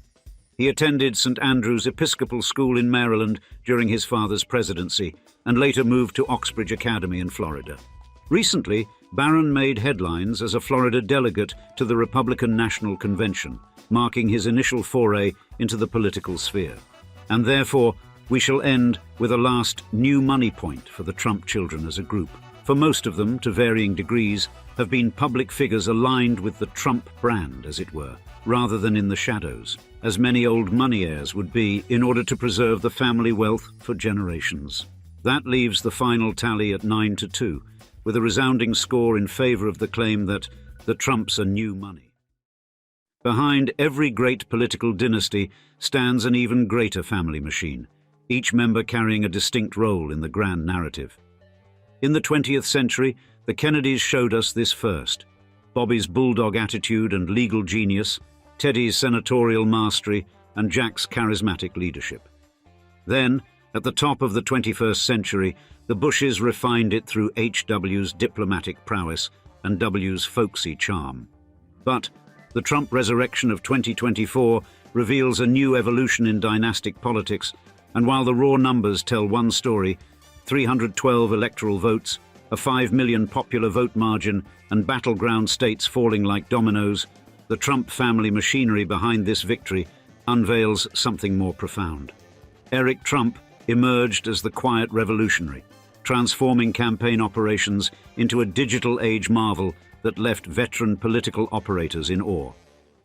He attended St. Andrew's Episcopal School in Maryland during his father's presidency and later moved to Oxbridge Academy in Florida. Recently, Barron made headlines as a Florida delegate to the Republican National Convention, marking his initial foray into the political sphere. And therefore, we shall end with a last new money point for the Trump children as a group. For most of them, to varying degrees, have been public figures aligned with the Trump brand, as it were, rather than in the shadows, as many old money heirs would be in order to preserve the family wealth for generations. That leaves the final tally at 9-2, with a resounding score in favor of the claim that the Trumps are new money. Behind every great political dynasty stands an even greater family machine, each member carrying a distinct role in the grand narrative. In the 20th century, the Kennedys showed us this first: Bobby's bulldog attitude and legal genius, Teddy's senatorial mastery, and Jack's charismatic leadership. Then, at the top of the 21st century, the Bushes refined it through H.W.'s diplomatic prowess and W.'s folksy charm. But the Trump resurrection of 2024 reveals a new evolution in dynastic politics, and while the raw numbers tell one story, 312 electoral votes, A 5 million popular vote margin and battleground states falling like dominoes, the Trump family machinery behind this victory unveils something more profound. Eric Trump emerged as the quiet revolutionary, transforming campaign operations into a digital age marvel that left veteran political operators in awe.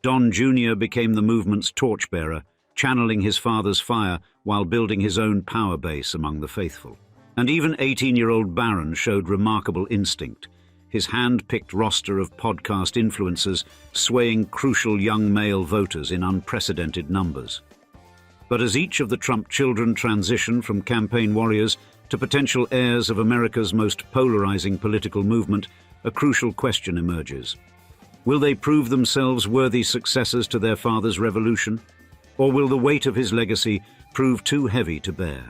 Don Jr. became the movement's torchbearer, channeling his father's fire while building his own power base among the faithful. And even 18-year-old Barron showed remarkable instinct, his hand-picked roster of podcast influencers swaying crucial young male voters in unprecedented numbers. But as each of the Trump children transition from campaign warriors to potential heirs of America's most polarizing political movement, a crucial question emerges. Will they prove themselves worthy successors to their father's revolution? Or will the weight of his legacy prove too heavy to bear?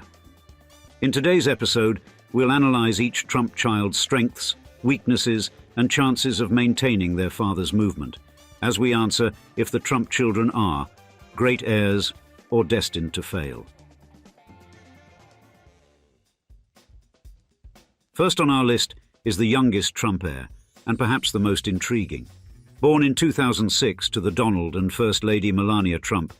In today's episode, we'll analyze each Trump child's strengths, weaknesses, and chances of maintaining their father's movement, as we answer if the Trump children are great heirs or destined to fail. First on our list is the youngest Trump heir, and perhaps the most intriguing. Born in 2006 to the Donald and First Lady Melania Trump,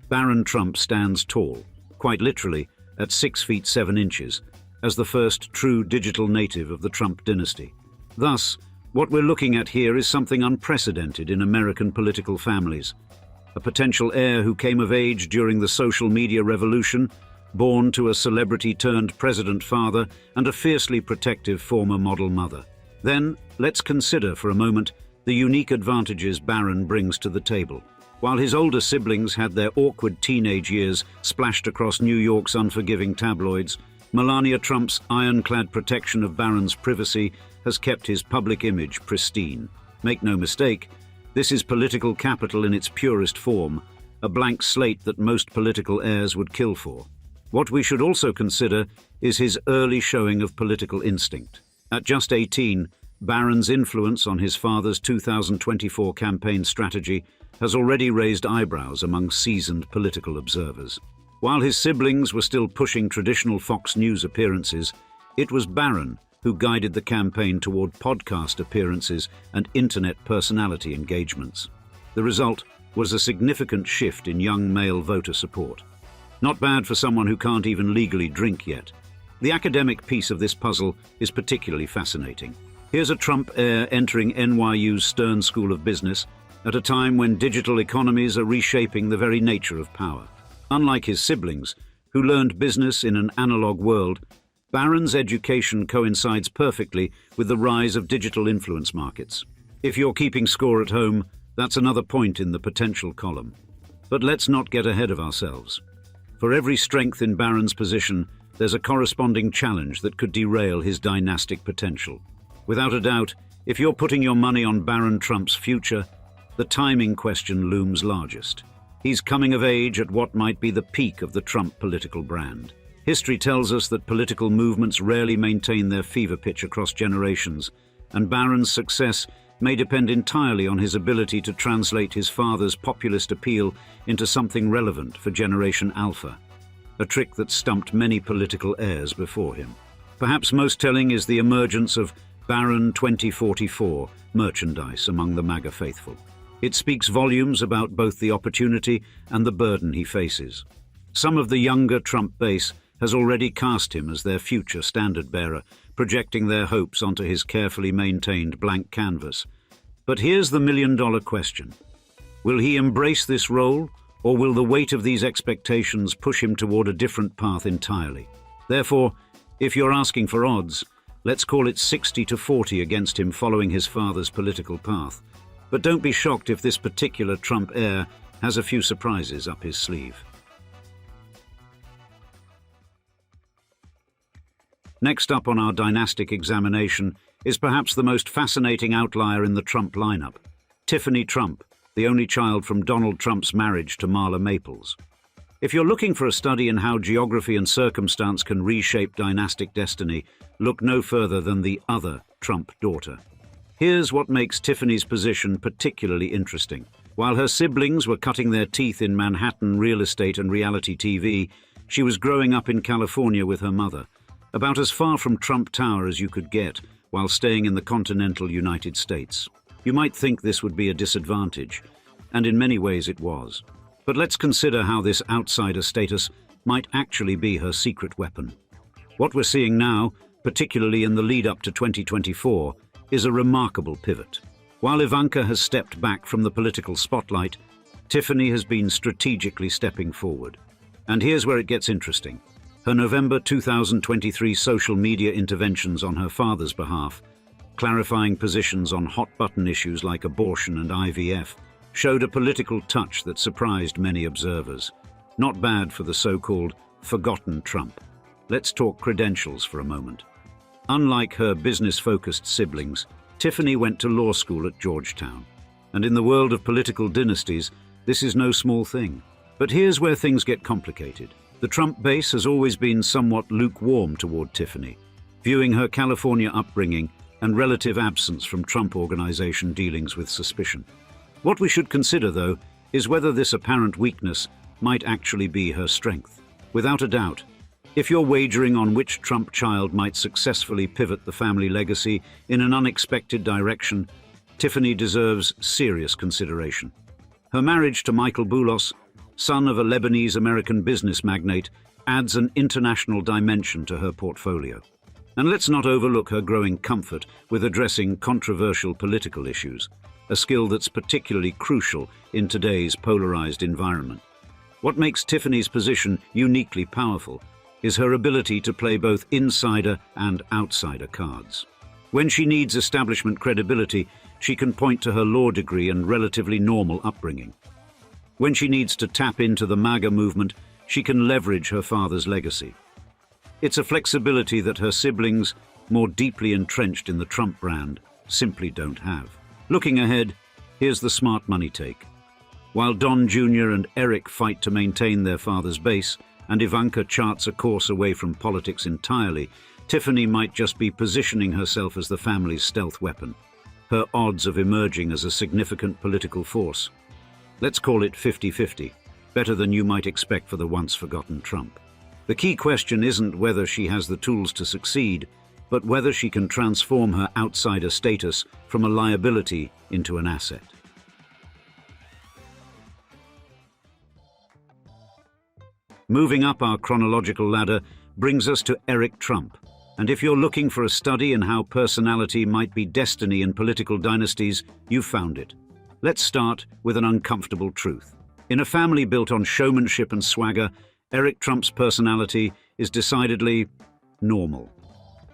Barron Trump stands tall, quite literally, at 6 feet 7 inches, as the first true digital native of the Trump dynasty. Thus, what we're looking at here is something unprecedented in American political families. A potential heir who came of age during the social media revolution, born to a celebrity-turned-president father and a fiercely protective former model mother. Then, let's consider for a moment the unique advantages Barron brings to the table. While his older siblings had their awkward teenage years splashed across New York's unforgiving tabloids, Melania Trump's ironclad protection of Barron's privacy has kept his public image pristine. Make no mistake, this is political capital in its purest form, a blank slate that most political heirs would kill for. What we should also consider is his early showing of political instinct. At just 18, Barron's influence on his father's 2024 campaign strategy has already raised eyebrows among seasoned political observers. While his siblings were still pushing traditional Fox News appearances, it was Barron who guided the campaign toward podcast appearances and internet personality engagements. The result was a significant shift in young male voter support. Not bad for someone who can't even legally drink yet. The academic piece of this puzzle is particularly fascinating. Here's a Trump heir entering NYU's Stern School of Business at a time when digital economies are reshaping the very nature of power. Unlike his siblings, who learned business in an analog world, Barron's education coincides perfectly with the rise of digital influence markets. If you're keeping score at home, that's another point in the potential column. But let's not get ahead of ourselves. For every strength in Barron's position, there's a corresponding challenge that could derail his dynastic potential. Without a doubt, if you're putting your money on Barron Trump's future, the timing question looms largest. He's coming of age at what might be the peak of the Trump political brand. History tells us that political movements rarely maintain their fever pitch across generations, and Barron's success may depend entirely on his ability to translate his father's populist appeal into something relevant for Generation Alpha, a trick that stumped many political heirs before him. Perhaps most telling is the emergence of Barron 2044 merchandise among the MAGA faithful. It speaks volumes about both the opportunity and the burden he faces. Some of the younger Trump base has already cast him as their future standard-bearer, projecting their hopes onto his carefully maintained blank canvas. But here's the million-dollar question. Will he embrace this role, or will the weight of these expectations push him toward a different path entirely? Therefore, if you're asking for odds, let's call it 60-40 against him following his father's political path. But don't be shocked if this particular Trump heir has a few surprises up his sleeve. Next up on our dynastic examination is perhaps the most fascinating outlier in the Trump lineup, Tiffany Trump, the only child from Donald Trump's marriage to Marla Maples. If you're looking for a study in how geography and circumstance can reshape dynastic destiny, look no further than the other Trump daughter. Here's what makes Tiffany's position particularly interesting. While her siblings were cutting their teeth in Manhattan real estate and reality TV, she was growing up in California with her mother, about as far from Trump Tower as you could get, while staying in the continental United States. You might think this would be a disadvantage, and in many ways it was. But let's consider how this outsider status might actually be her secret weapon. What we're seeing now, particularly in the lead-up to 2024, is a remarkable pivot. While Ivanka has stepped back from the political spotlight, Tiffany has been strategically stepping forward. And here's where it gets interesting. Her November 2023 social media interventions on her father's behalf, clarifying positions on hot-button issues like abortion and IVF, showed a political touch that surprised many observers. Not bad for the so-called forgotten Trump. Let's talk credentials for a moment. Unlike her business-focused siblings, Tiffany went to law school at Georgetown. And in the world of political dynasties, this is no small thing. But here's where things get complicated. The Trump base has always been somewhat lukewarm toward Tiffany, viewing her California upbringing and relative absence from Trump organization dealings with suspicion. What we should consider, though, is whether this apparent weakness might actually be her strength. Without a doubt, if you're wagering on which Trump child might successfully pivot the family legacy in an unexpected direction, Tiffany deserves serious consideration. Her marriage to Michael Boulos, son of a Lebanese-American business magnate, adds an international dimension to her portfolio. And let's not overlook her growing comfort with addressing controversial political issues, a skill that's particularly crucial in today's polarized environment. What makes Tiffany's position uniquely powerful is her ability to play both insider and outsider cards. When she needs establishment credibility, she can point to her law degree and relatively normal upbringing. When she needs to tap into the MAGA movement, she can leverage her father's legacy. It's a flexibility that her siblings, more deeply entrenched in the Trump brand, simply don't have. Looking ahead, here's the smart money take. While Don Jr. and Eric fight to maintain their father's base, and Ivanka charts a course away from politics entirely, Tiffany might just be positioning herself as the family's stealth weapon. Her odds of emerging as a significant political force. Let's call it 50-50, better than you might expect for the once-forgotten Trump. The key question isn't whether she has the tools to succeed, but whether she can transform her outsider status from a liability into an asset. Moving up our chronological ladder brings us to Eric Trump. And if you're looking for a study in how personality might be destiny in political dynasties, you've found it. Let's start with an uncomfortable truth. In a family built on showmanship and swagger, Eric Trump's personality is decidedly normal.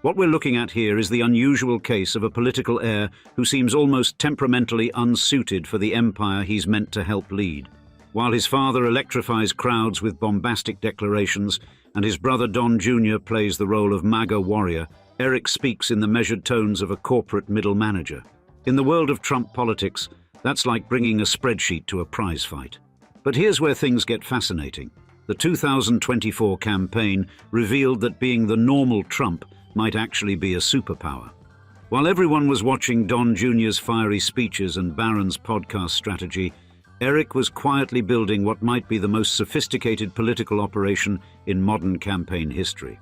What we're looking at here is the unusual case of a political heir who seems almost temperamentally unsuited for the empire he's meant to help lead. While his father electrifies crowds with bombastic declarations and his brother Don Jr. plays the role of MAGA warrior, Eric speaks in the measured tones of a corporate middle manager. In the world of Trump politics, that's like bringing a spreadsheet to a prize fight. But here's where things get fascinating. The 2024 campaign revealed that being the normal Trump might actually be a superpower. While everyone was watching Don Jr.'s fiery speeches and Barron's podcast strategy, Eric was quietly building what might be the most sophisticated political operation in modern campaign history.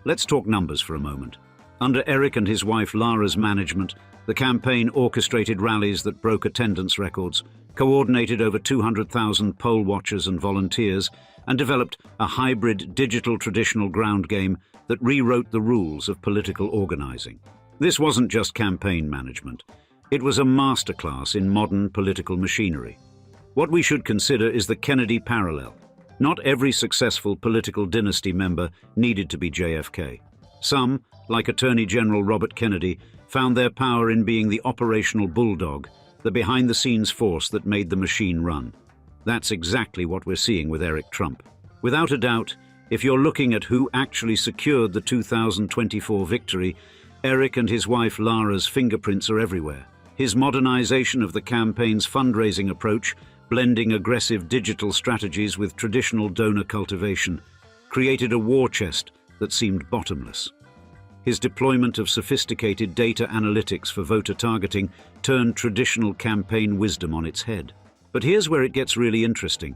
Let's talk numbers for a moment. Under Eric and his wife Lara's management, the campaign orchestrated rallies that broke attendance records, coordinated over 200,000 poll watchers and volunteers, and developed a hybrid digital traditional ground game that rewrote the rules of political organizing. This wasn't just campaign management. It was a masterclass in modern political machinery. What we should consider is the Kennedy parallel. Not every successful political dynasty member needed to be JFK. Some, like Attorney General Robert Kennedy, found their power in being the operational bulldog, the behind-the-scenes force that made the machine run. That's exactly what we're seeing with Eric Trump. Without a doubt, if you're looking at who actually secured the 2024 victory, Eric and his wife Lara's fingerprints are everywhere. His modernization of the campaign's fundraising approach, blending aggressive digital strategies with traditional donor cultivation, created a war chest that seemed bottomless. His deployment of sophisticated data analytics for voter targeting turned traditional campaign wisdom on its head. But here's where it gets really interesting.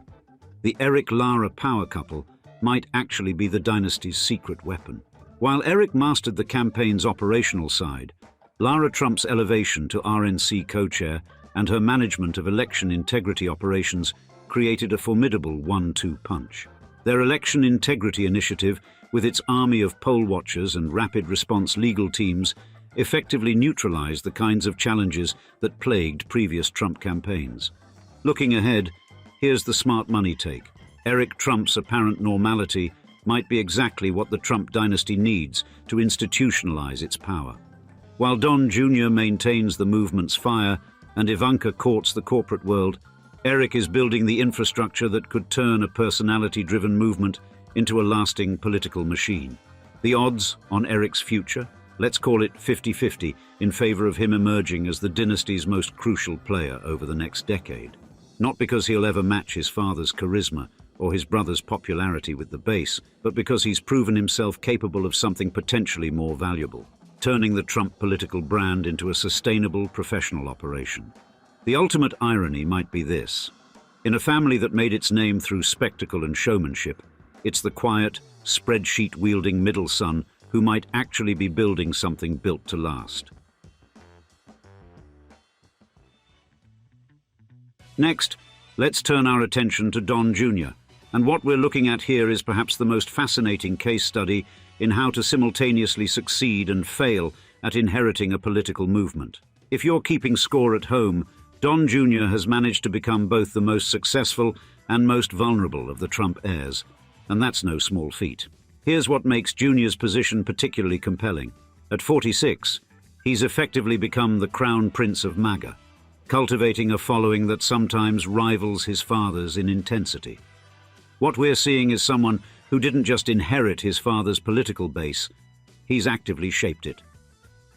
The Eric-Lara power couple might actually be the dynasty's secret weapon. While Eric mastered the campaign's operational side, Lara Trump's elevation to RNC co-chair and her management of election integrity operations created a formidable 1-2 punch. Their election integrity initiative, with its army of poll watchers and rapid response legal teams, effectively neutralized the kinds of challenges that plagued previous Trump campaigns. Looking ahead, here's the smart money take. Eric Trump's apparent normality might be exactly what the Trump dynasty needs to institutionalize its power. While Don Jr. maintains the movement's fire and Ivanka courts the corporate world, Eric is building the infrastructure that could turn a personality-driven movement into a lasting political machine. The odds on Eric's future? Let's call it 50-50 in favor of him emerging as the dynasty's most crucial player over the next decade. Not because he'll ever match his father's charisma or his brother's popularity with the base, but because he's proven himself capable of something potentially more valuable, turning the Trump political brand into a sustainable professional operation. The ultimate irony might be this. In a family that made its name through spectacle and showmanship, it's the quiet, spreadsheet-wielding middle son who might actually be building something built to last. Next, let's turn our attention to Don Jr., and what we're looking at here is perhaps the most fascinating case study in how to simultaneously succeed and fail at inheriting a political movement. If you're keeping score at home, Don Jr. has managed to become both the most successful and most vulnerable of the Trump heirs, and that's no small feat. Here's what makes Jr.'s position particularly compelling. At 46, he's effectively become the crown prince of MAGA, cultivating a following that sometimes rivals his father's in intensity. What we're seeing is someone who didn't just inherit his father's political base, he's actively shaped it.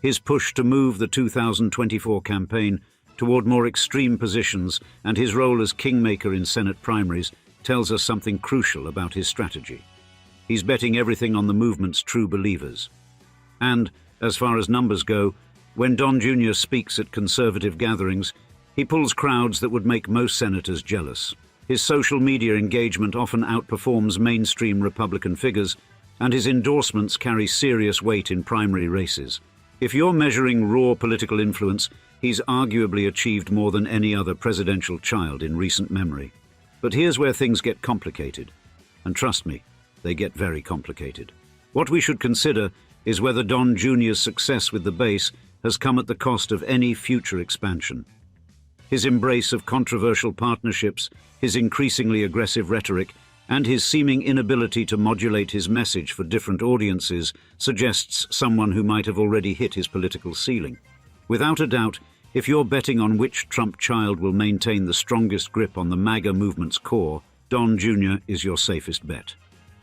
His push to move the 2024 campaign toward more extreme positions and his role as kingmaker in Senate primaries tells us something crucial about his strategy. He's betting everything on the movement's true believers. And, as far as numbers go, when Don Jr. speaks at conservative gatherings, he pulls crowds that would make most senators jealous. His social media engagement often outperforms mainstream Republican figures, and his endorsements carry serious weight in primary races. If you're measuring raw political influence, he's arguably achieved more than any other presidential child in recent memory. But here's where things get complicated. And trust me, they get very complicated. What we should consider is whether Don Jr.'s success with the base has come at the cost of any future expansion. His embrace of controversial partnerships, his increasingly aggressive rhetoric, and his seeming inability to modulate his message for different audiences suggests someone who might have already hit his political ceiling. Without a doubt, if you're betting on which Trump child will maintain the strongest grip on the MAGA movement's core, Don Jr. is your safest bet.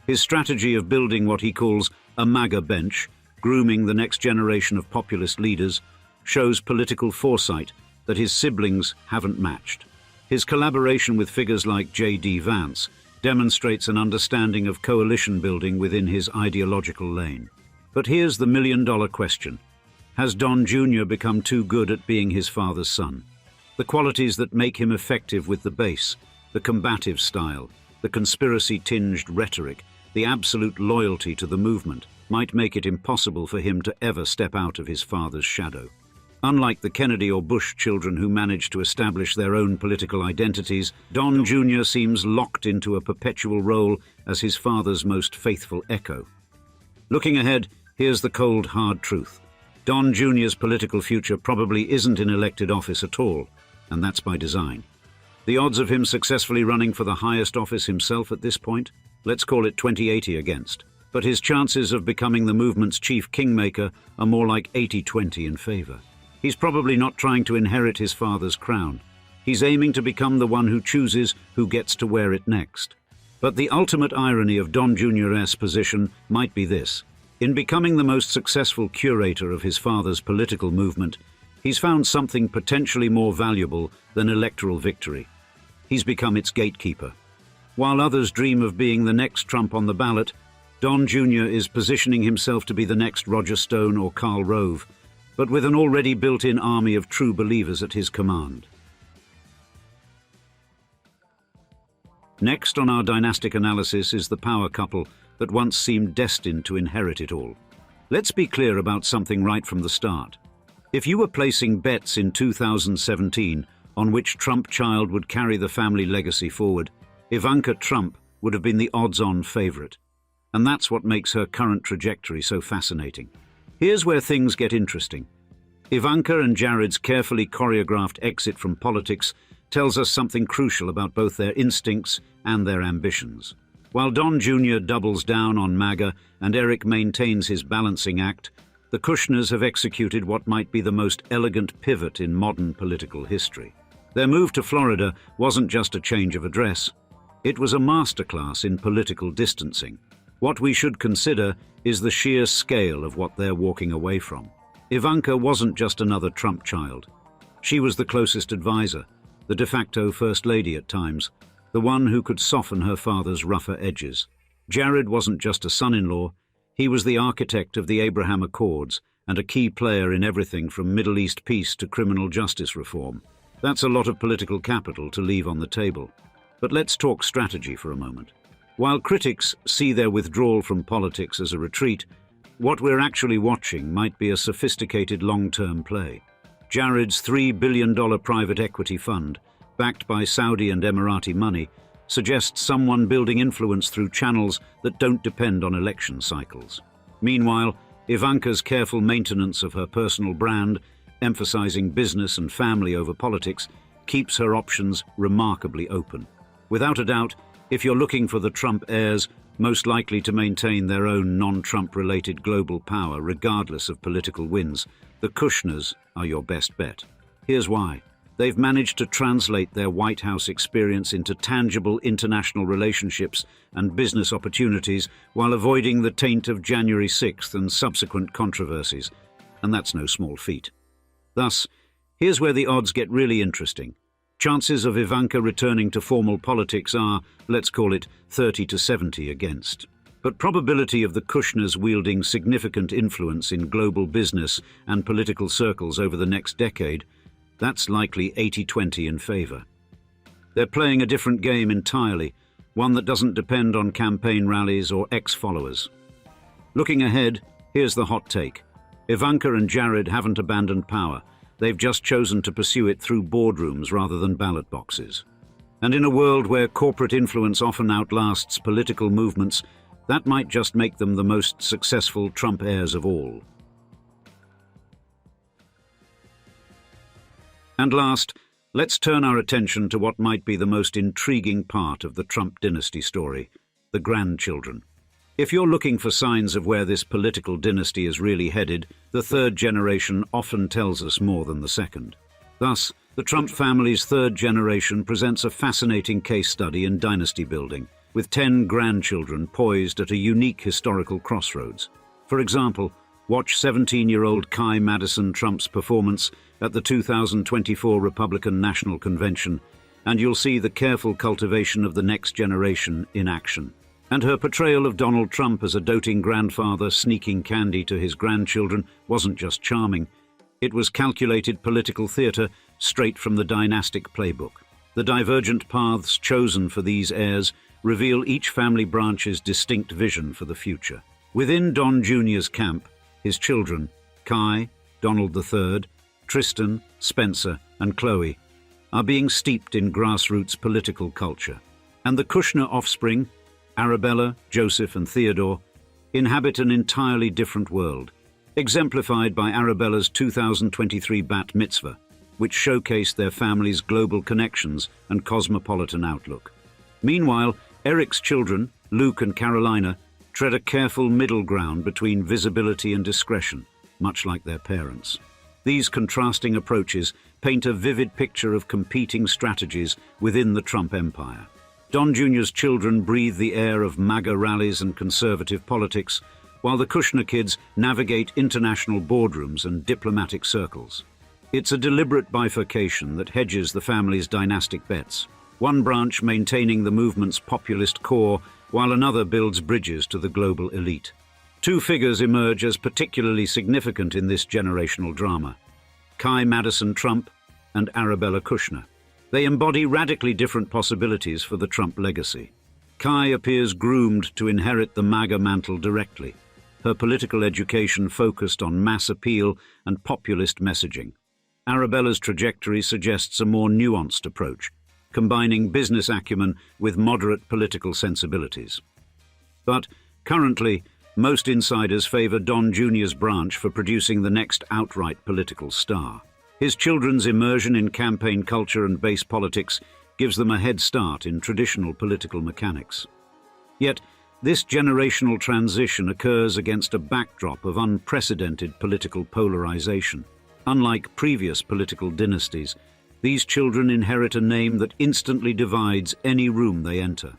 His strategy of building what he calls a MAGA bench, grooming the next generation of populist leaders, shows political foresight that his siblings haven't matched. His collaboration with figures like J.D. Vance demonstrates an understanding of coalition building within his ideological lane. But here's the million-dollar question. Has Don Jr. become too good at being his father's son? The qualities that make him effective with the base, the combative style, the conspiracy-tinged rhetoric, the absolute loyalty to the movement, might make it impossible for him to ever step out of his father's shadow. Unlike the Kennedy or Bush children who managed to establish their own political identities, Don Jr. seems locked into a perpetual role as his father's most faithful echo. Looking ahead, here's the cold, hard truth. Don Jr.'s political future probably isn't in elected office at all, and that's by design. The odds of him successfully running for the highest office himself at this point? Let's call it 20-80 against. But his chances of becoming the movement's chief kingmaker are more like 80-20 in favor. He's probably not trying to inherit his father's crown. He's aiming to become the one who chooses who gets to wear it next. But the ultimate irony of Don Jr.'s position might be this. In becoming the most successful curator of his father's political movement, he's found something potentially more valuable than electoral victory. He's become its gatekeeper. While others dream of being the next Trump on the ballot, Don Jr. is positioning himself to be the next Roger Stone or Karl Rove, but with an already built-in army of true believers at his command. Next on our dynastic analysis is the power couple that once seemed destined to inherit it all. Let's be clear about something right from the start. If you were placing bets in 2017 on which Trump child would carry the family legacy forward, Ivanka Trump would have been the odds-on favorite. And that's what makes her current trajectory so fascinating. Here's where things get interesting. Ivanka and Jared's carefully choreographed exit from politics tells us something crucial about both their instincts and their ambitions. While Don Jr. doubles down on MAGA and Eric maintains his balancing act, the Kushners have executed what might be the most elegant pivot in modern political history. Their move to Florida wasn't just a change of address. It was a masterclass in political distancing. What we should consider is the sheer scale of what they're walking away from. Ivanka wasn't just another Trump child. She was the closest advisor, the de facto first lady at times, the one who could soften her father's rougher edges. Jared wasn't just a son-in-law, he was the architect of the Abraham Accords and a key player in everything from Middle East peace to criminal justice reform. That's a lot of political capital to leave on the table. But let's talk strategy for a moment. While critics see their withdrawal from politics as a retreat, what we're actually watching might be a sophisticated long-term play. Jared's $3 billion private equity fund, backed by Saudi and Emirati money, suggests someone building influence through channels that don't depend on election cycles. Meanwhile, Ivanka's careful maintenance of her personal brand, emphasizing business and family over politics, keeps her options remarkably open. Without a doubt, if you're looking for the Trump heirs, most likely to maintain their own non-Trump-related global power regardless of political wins, the Kushners are your best bet. Here's why. They've managed to translate their White House experience into tangible international relationships and business opportunities while avoiding the taint of January 6th and subsequent controversies. And that's no small feat. Thus, here's where the odds get really interesting. Chances of Ivanka returning to formal politics are, let's call it, 30 to 70 against. But probability of the Kushners wielding significant influence in global business and political circles over the next decade, that's likely 80-20 in favor. They're playing a different game entirely, one that doesn't depend on campaign rallies or ex-followers. Looking ahead, here's the hot take. Ivanka and Jared haven't abandoned power. They've just chosen to pursue it through boardrooms rather than ballot boxes. And in a world where corporate influence often outlasts political movements, that might just make them the most successful Trump heirs of all. And last, let's turn our attention to what might be the most intriguing part of the Trump dynasty story, the grandchildren. If you're looking for signs of where this political dynasty is really headed, the third generation often tells us more than the second. Thus, the Trump family's third generation presents a fascinating case study in dynasty building, with 10 grandchildren poised at a unique historical crossroads. For example, watch 17-year-old Kai Madison Trump's performance at the 2024 Republican National Convention, and you'll see the careful cultivation of the next generation in action. And her portrayal of Donald Trump as a doting grandfather sneaking candy to his grandchildren wasn't just charming. It was calculated political theater straight from the dynastic playbook. The divergent paths chosen for these heirs reveal each family branch's distinct vision for the future. Within Don Jr.'s camp, his children, Kai, Donald III, Tristan, Spencer, and Chloe, are being steeped in grassroots political culture. And the Kushner offspring, Arabella, Joseph, and Theodore, inhabit an entirely different world, exemplified by Arabella's 2023 bat mitzvah, which showcased their family's global connections and cosmopolitan outlook. Meanwhile, Eric's children, Luke and Carolina, tread a careful middle ground between visibility and discretion, much like their parents. These contrasting approaches paint a vivid picture of competing strategies within the Trump empire. Don Jr.'s children breathe the air of MAGA rallies and conservative politics, while the Kushner kids navigate international boardrooms and diplomatic circles. It's a deliberate bifurcation that hedges the family's dynastic bets, one branch maintaining the movement's populist core, while another builds bridges to the global elite. Two figures emerge as particularly significant in this generational drama: Kai Madison Trump and Arabella Kushner. They embody radically different possibilities for the Trump legacy. Kai appears groomed to inherit the MAGA mantle directly, her political education focused on mass appeal and populist messaging. Arabella's trajectory suggests a more nuanced approach, combining business acumen with moderate political sensibilities. But currently, most insiders favor Don Jr.'s branch for producing the next outright political star. His children's immersion in campaign culture and base politics gives them a head start in traditional political mechanics. Yet, this generational transition occurs against a backdrop of unprecedented political polarization. Unlike previous political dynasties, these children inherit a name that instantly divides any room they enter.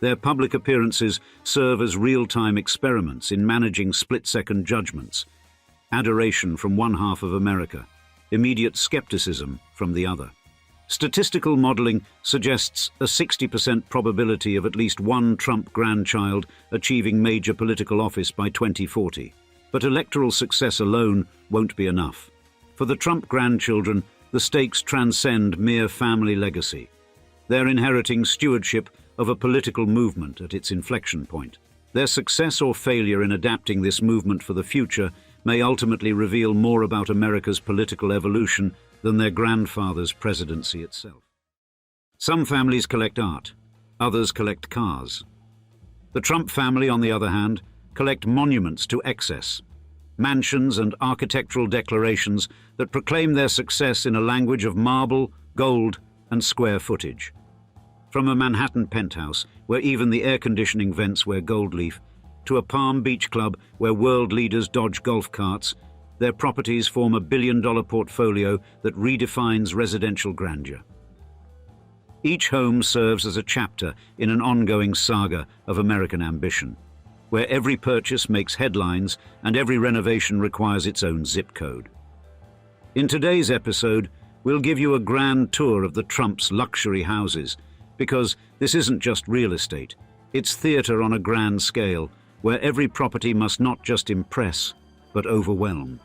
Their public appearances serve as real-time experiments in managing split-second judgments, adoration from one half of America, immediate skepticism from the other. Statistical modeling suggests a 60% probability of at least one Trump grandchild achieving major political office by 2040. But electoral success alone won't be enough. For the Trump grandchildren, the stakes transcend mere family legacy. They're inheriting stewardship of a political movement at its inflection point. Their success or failure in adapting this movement for the future may ultimately reveal more about America's political evolution than their grandfather's presidency itself. Some families collect art, others collect cars. The Trump family, on the other hand, collect monuments to excess, mansions and architectural declarations that proclaim their success in a language of marble, gold, and square footage. From a Manhattan penthouse, where even the air conditioning vents wear gold leaf, to a Palm Beach club where world leaders dodge golf carts, their properties form a billion-dollar portfolio that redefines residential grandeur. Each home serves as a chapter in an ongoing saga of American ambition, where every purchase makes headlines and every renovation requires its own zip code. In today's episode, we'll give you a grand tour of the Trump's luxury houses, because this isn't just real estate, it's theater on a grand scale, where every property must not just impress, but overwhelm.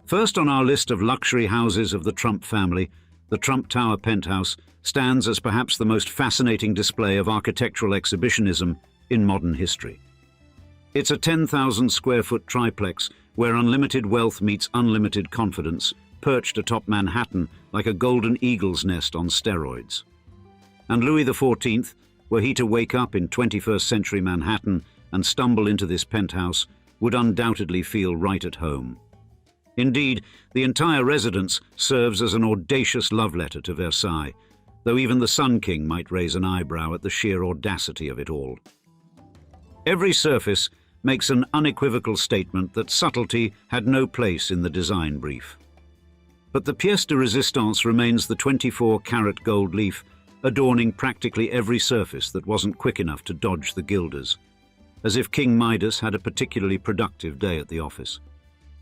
First on our list of luxury houses of the Trump family, the Trump Tower penthouse stands as perhaps the most fascinating display of architectural exhibitionism in modern history. It's a 10,000 square foot triplex where unlimited wealth meets unlimited confidence, perched atop Manhattan like a golden eagle's nest on steroids. And Louis XIV, were he to wake up in 21st century Manhattan and stumble into this penthouse, would undoubtedly feel right at home. Indeed, the entire residence serves as an audacious love letter to Versailles, though even the Sun King might raise an eyebrow at the sheer audacity of it all. Every surface makes an unequivocal statement that subtlety had no place in the design brief. But the pièce de résistance remains the 24-carat gold leaf, adorning practically every surface that wasn't quick enough to dodge the gilders, as if King Midas had a particularly productive day at the office.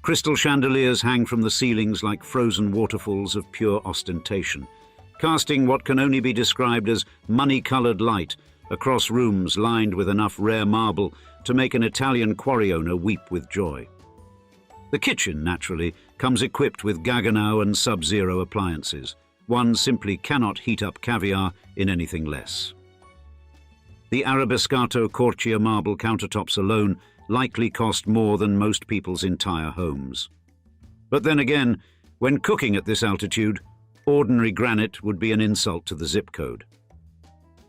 Crystal chandeliers hang from the ceilings like frozen waterfalls of pure ostentation, casting what can only be described as money-colored light across rooms lined with enough rare marble to make an Italian quarry owner weep with joy. The kitchen, naturally, comes equipped with Gaggenau and Sub-Zero appliances. One simply cannot heat up caviar in anything less. The Arabescato Corchia marble countertops alone likely cost more than most people's entire homes. But then again, when cooking at this altitude, ordinary granite would be an insult to the zip code.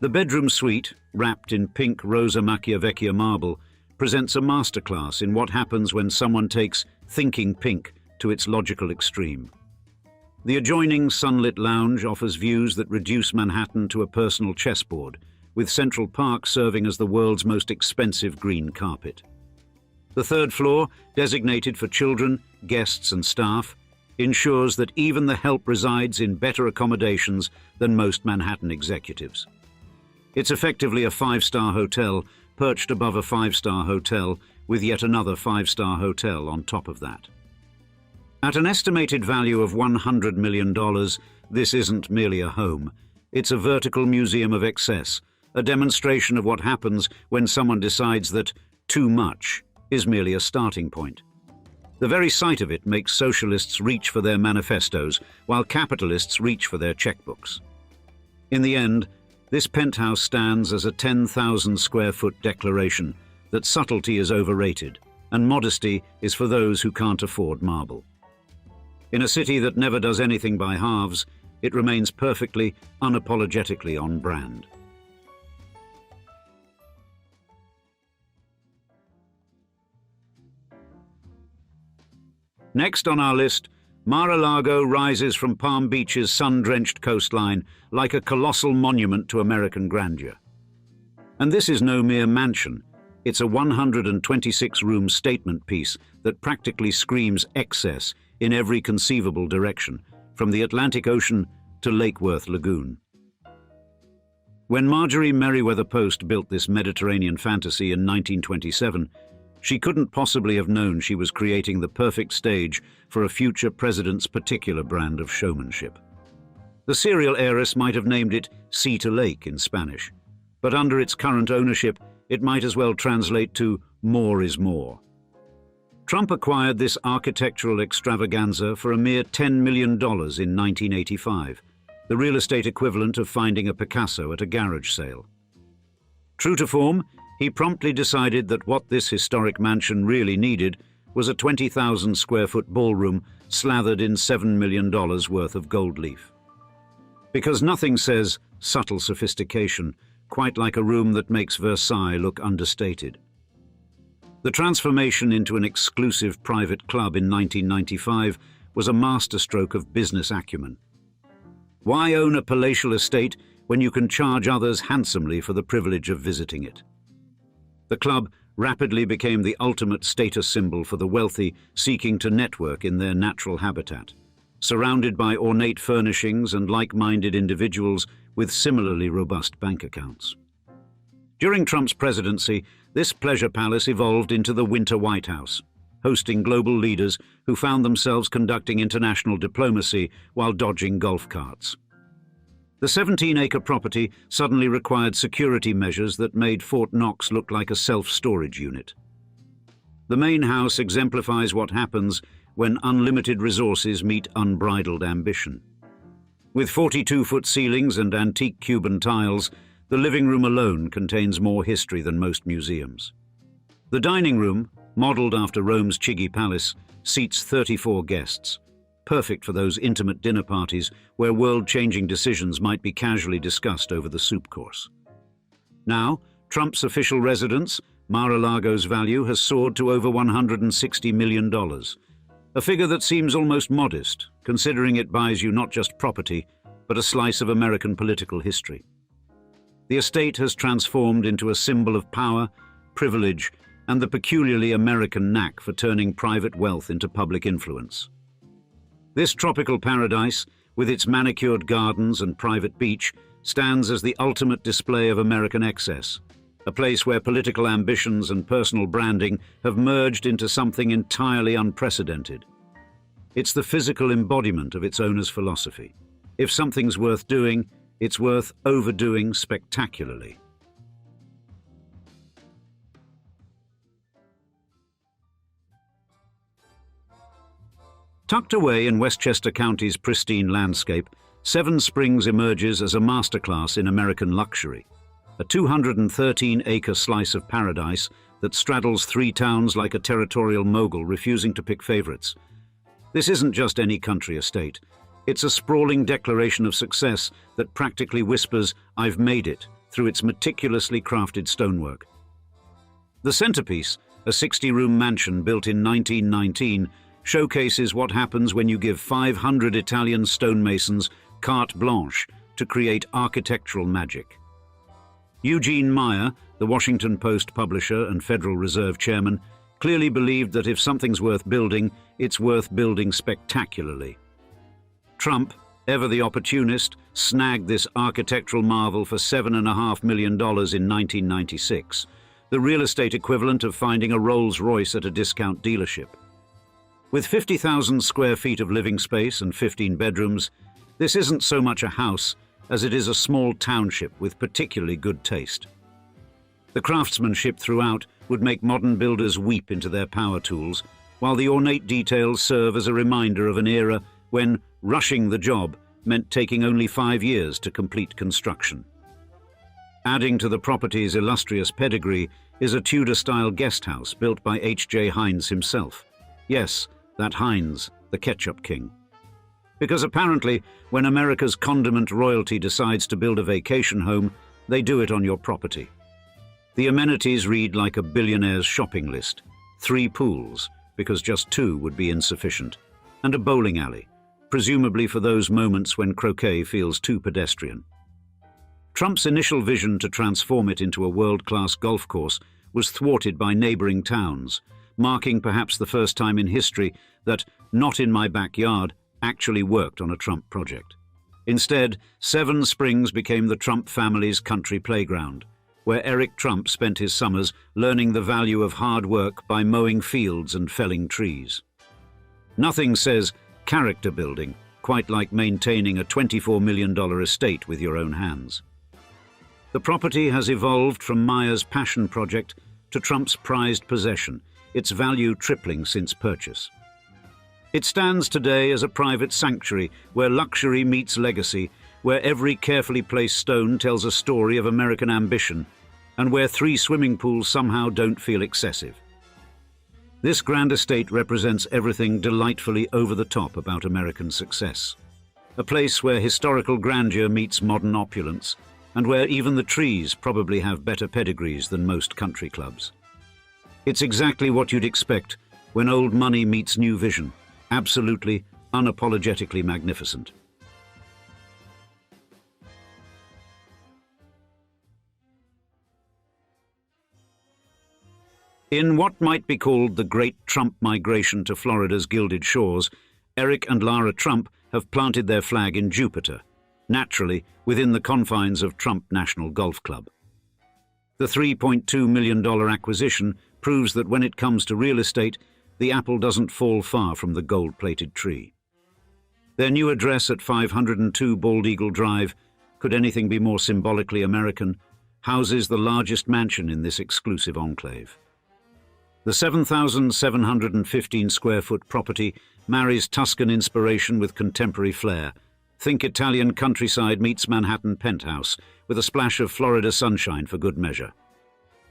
The bedroom suite, wrapped in pink Rosa Macchia marble, presents a masterclass in what happens when someone takes thinking pink to its logical extreme. The adjoining sunlit lounge offers views that reduce Manhattan to a personal chessboard, with Central Park serving as the world's most expensive green carpet. The third floor, designated for children, guests and staff, ensures that even the help resides in better accommodations than most Manhattan executives. It's effectively a five-star hotel perched above a five-star hotel with yet another five-star hotel on top of that. At an estimated value of $100 million, this isn't merely a home. It's a vertical museum of excess, a demonstration of what happens when someone decides that too much is merely a starting point. The very sight of it makes socialists reach for their manifestos, while capitalists reach for their checkbooks. In the end, this penthouse stands as a 10,000 square foot declaration that subtlety is overrated and modesty is for those who can't afford marble. In a city that never does anything by halves, it remains perfectly, unapologetically on brand. Next on our list, Mar-a-Lago rises from Palm Beach's sun-drenched coastline like a colossal monument to American grandeur. And this is no mere mansion. It's a 126-room statement piece that practically screams excess in every conceivable direction, from the Atlantic Ocean to Lake Worth Lagoon. When Marjorie Merriweather Post built this Mediterranean fantasy in 1927, she couldn't possibly have known she was creating the perfect stage for a future president's particular brand of showmanship. The serial heiress might have named it Sea to Lake in Spanish, but under its current ownership, it might as well translate to more is more. Trump acquired this architectural extravaganza for a mere $10 million in 1985, the real estate equivalent of finding a Picasso at a garage sale. True to form, he promptly decided that what this historic mansion really needed was a 20,000 square foot ballroom slathered in $7 million worth of gold leaf. Because nothing says subtle sophistication quite like a room that makes Versailles look understated. The transformation into an exclusive private club in 1995 was a masterstroke of business acumen. Why own a palatial estate when you can charge others handsomely for the privilege of visiting it? The club rapidly became the ultimate status symbol for the wealthy seeking to network in their natural habitat, surrounded by ornate furnishings and like-minded individuals with similarly robust bank accounts. During Trump's presidency, this pleasure palace evolved into the Winter White House, hosting global leaders who found themselves conducting international diplomacy while dodging golf carts. The 17-acre property suddenly required security measures that made Fort Knox look like a self-storage unit. The main house exemplifies what happens when unlimited resources meet unbridled ambition. With 42-foot ceilings and antique Cuban tiles, the living room alone contains more history than most museums. The dining room, modeled after Rome's Chigi Palace, seats 34 guests, perfect for those intimate dinner parties where world-changing decisions might be casually discussed over the soup course. Now, Trump's official residence, Mar-a-Lago's value has soared to over $160 million, a figure that seems almost modest, considering it buys you not just property, but a slice of American political history. The estate has transformed into a symbol of power, privilege, and the peculiarly American knack for turning private wealth into public influence. This tropical paradise, with its manicured gardens and private beach, stands as the ultimate display of American excess, a place where political ambitions and personal branding have merged into something entirely unprecedented. It's the physical embodiment of its owner's philosophy. If something's worth doing, it's worth overdoing spectacularly. Tucked away in Westchester County's pristine landscape, Seven Springs emerges as a masterclass in American luxury, a 213-acre slice of paradise that straddles three towns like a territorial mogul refusing to pick favorites. This isn't just any country estate. It's a sprawling declaration of success that practically whispers, "I've made it," through its meticulously crafted stonework. The centerpiece, a 60-room mansion built in 1919, showcases what happens when you give 500 Italian stonemasons carte blanche to create architectural magic. Eugene Meyer, the Washington Post publisher and Federal Reserve chairman, clearly believed that if something's worth building, it's worth building spectacularly. Trump, ever the opportunist, snagged this architectural marvel for $7.5 million in 1996, the real estate equivalent of finding a Rolls-Royce at a discount dealership. With 50,000 square feet of living space and 15 bedrooms, this isn't so much a house as it is a small township with particularly good taste. The craftsmanship throughout would make modern builders weep into their power tools, while the ornate details serve as a reminder of an era when rushing the job meant taking only 5 years to complete construction. Adding to the property's illustrious pedigree is a Tudor-style guest house built by H.J. Heinz himself. Yes, that Heinz, the ketchup king. Because apparently, when America's condiment royalty decides to build a vacation home, they do it on your property. The amenities read like a billionaire's shopping list. 3 pools, because just 2 would be insufficient, and a bowling alley, presumably for those moments when croquet feels too pedestrian. Trump's initial vision to transform it into a world-class golf course was thwarted by neighboring towns, marking perhaps the first time in history that "not in my backyard" actually worked on a Trump project. Instead, Seven Springs became the Trump family's country playground, where Eric Trump spent his summers learning the value of hard work by mowing fields and felling trees. Nothing says character building quite like maintaining a $24 million estate with your own hands. The property has evolved from Meyer's passion project to Trump's prized possession, its value tripling since purchase. It stands today as a private sanctuary where luxury meets legacy, where every carefully placed stone tells a story of American ambition, and where 3 swimming pools somehow don't feel excessive. This grand estate represents everything delightfully over the top about American success. A place where historical grandeur meets modern opulence, and where even the trees probably have better pedigrees than most country clubs. It's exactly what you'd expect when old money meets new vision. Absolutely, unapologetically magnificent. In what might be called the Great Trump Migration to Florida's gilded shores, Eric and Lara Trump have planted their flag in Jupiter, naturally within the confines of Trump National Golf Club. The $3.2 million acquisition proves that when it comes to real estate, the apple doesn't fall far from the gold-plated tree. Their new address at 502 Bald Eagle Drive, could anything be more symbolically American, houses the largest mansion in this exclusive enclave. The 7,715-square-foot property marries Tuscan inspiration with contemporary flair. Think Italian countryside meets Manhattan penthouse, with a splash of Florida sunshine for good measure.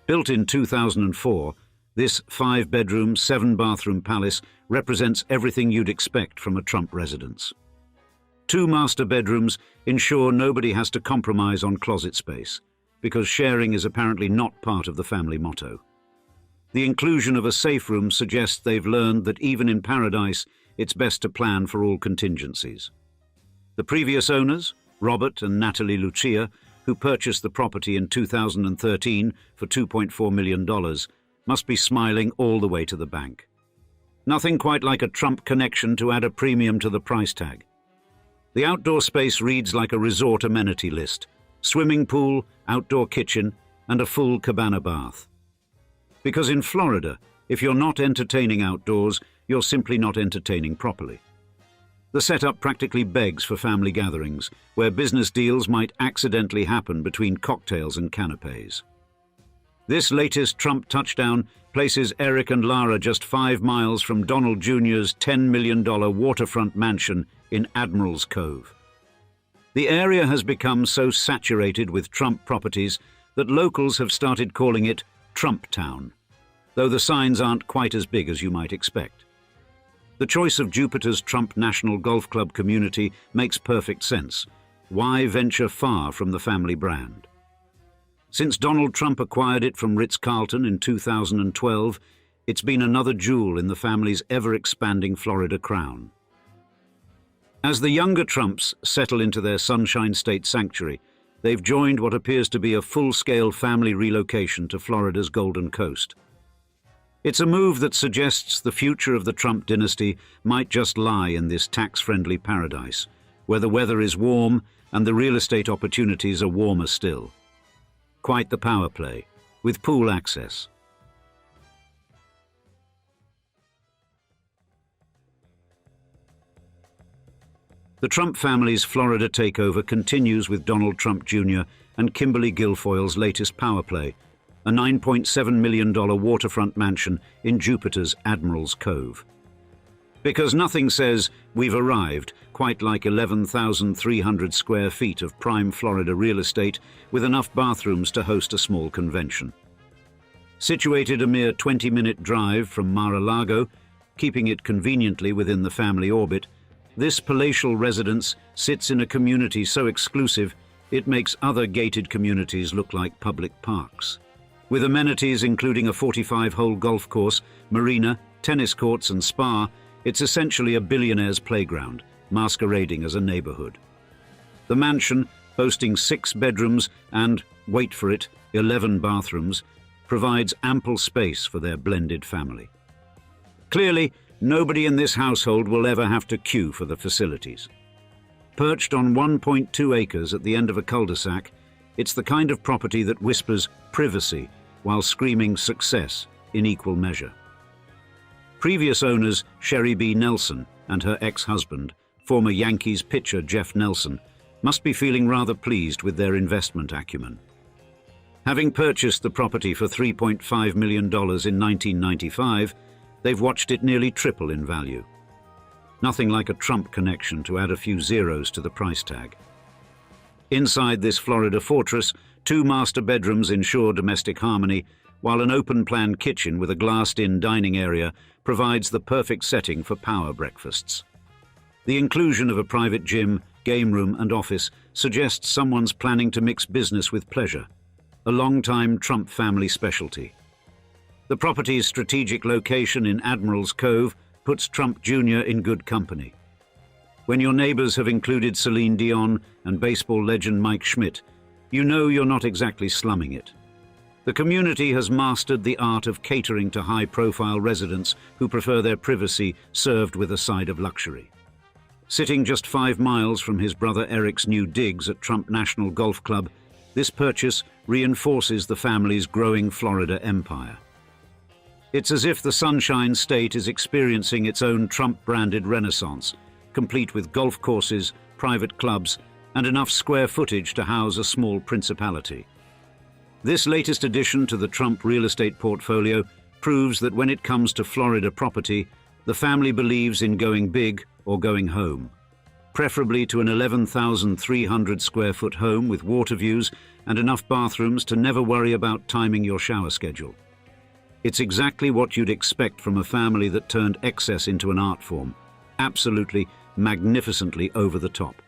Built in 2004, this 5-bedroom, 7-bathroom palace represents everything you'd expect from a Trump residence. 2 master bedrooms ensure nobody has to compromise on closet space, because sharing is apparently not part of the family motto. The inclusion of a safe room suggests they've learned that even in paradise, it's best to plan for all contingencies. The previous owners, Robert and Natalie Lucia, who purchased the property in 2013 for $2.4 million, must be smiling all the way to the bank. Nothing quite like a Trump connection to add a premium to the price tag. The outdoor space reads like a resort amenity list: swimming pool, outdoor kitchen, and a full cabana bath. Because in Florida, if you're not entertaining outdoors, you're simply not entertaining properly. The setup practically begs for family gatherings, where business deals might accidentally happen between cocktails and canapes. This latest Trump touchdown places Eric and Lara just 5 miles from Donald Jr.'s $10 million waterfront mansion in Admiral's Cove. The area has become so saturated with Trump properties that locals have started calling it Trump Town, though the signs aren't quite as big as you might expect. The choice of Jupiter's Trump National Golf Club community makes perfect sense. Why venture far from the family brand? Since Donald Trump acquired it from Ritz-Carlton in 2012, it's been another jewel in the family's ever-expanding Florida crown. As the younger Trumps settle into their Sunshine State sanctuary, they've joined what appears to be a full-scale family relocation to Florida's Golden Coast. It's a move that suggests the future of the Trump dynasty might just lie in this tax-friendly paradise, where the weather is warm and the real estate opportunities are warmer still. Quite the power play, with pool access. The Trump family's Florida takeover continues with Donald Trump Jr. and Kimberly Guilfoyle's latest power play, a $9.7 million waterfront mansion in Jupiter's Admiral's Cove. Because nothing says, "We've arrived," quite like 11,300 square feet of prime Florida real estate with enough bathrooms to host a small convention. Situated a mere 20-minute drive from Mar-a-Lago, keeping it conveniently within the family orbit, this palatial residence sits in a community so exclusive it makes other gated communities look like public parks. With amenities including a 45-hole golf course, marina, tennis courts and spa, it's essentially a billionaire's playground, masquerading as a neighborhood. The mansion, boasting 6 bedrooms and, wait for it, 11 bathrooms, provides ample space for their blended family. Clearly, nobody in this household will ever have to queue for the facilities. Perched on 1.2 acres at the end of a cul-de-sac, it's the kind of property that whispers privacy while screaming success in equal measure. Previous owners Sherry B. Nelson and her ex-husband, former Yankees pitcher Jeff Nelson, must be feeling rather pleased with their investment acumen. Having purchased the property for $3.5 million in 1995, they've watched it nearly triple in value. Nothing like a Trump connection to add a few zeros to the price tag. Inside this Florida fortress, 2 master bedrooms ensure domestic harmony, while an open-plan kitchen with a glassed-in dining area provides the perfect setting for power breakfasts. The inclusion of a private gym, game room and office suggests someone's planning to mix business with pleasure, a long-time Trump family specialty. The property's strategic location in Admiral's Cove puts Trump Jr. in good company. When your neighbors have included Celine Dion and baseball legend Mike Schmidt, you know you're not exactly slumming it. The community has mastered the art of catering to high-profile residents who prefer their privacy served with a side of luxury. Sitting just 5 miles from his brother Eric's new digs at Trump National Golf Club, this purchase reinforces the family's growing Florida empire. It's as if the Sunshine State is experiencing its own Trump-branded renaissance, complete with golf courses, private clubs, and enough square footage to house a small principality. This latest addition to the Trump real estate portfolio proves that when it comes to Florida property, the family believes in going big or going home, preferably to an 11,300 square foot home with water views and enough bathrooms to never worry about timing your shower schedule. It's exactly what you'd expect from a family that turned excess into an art form, absolutely, magnificently over the top.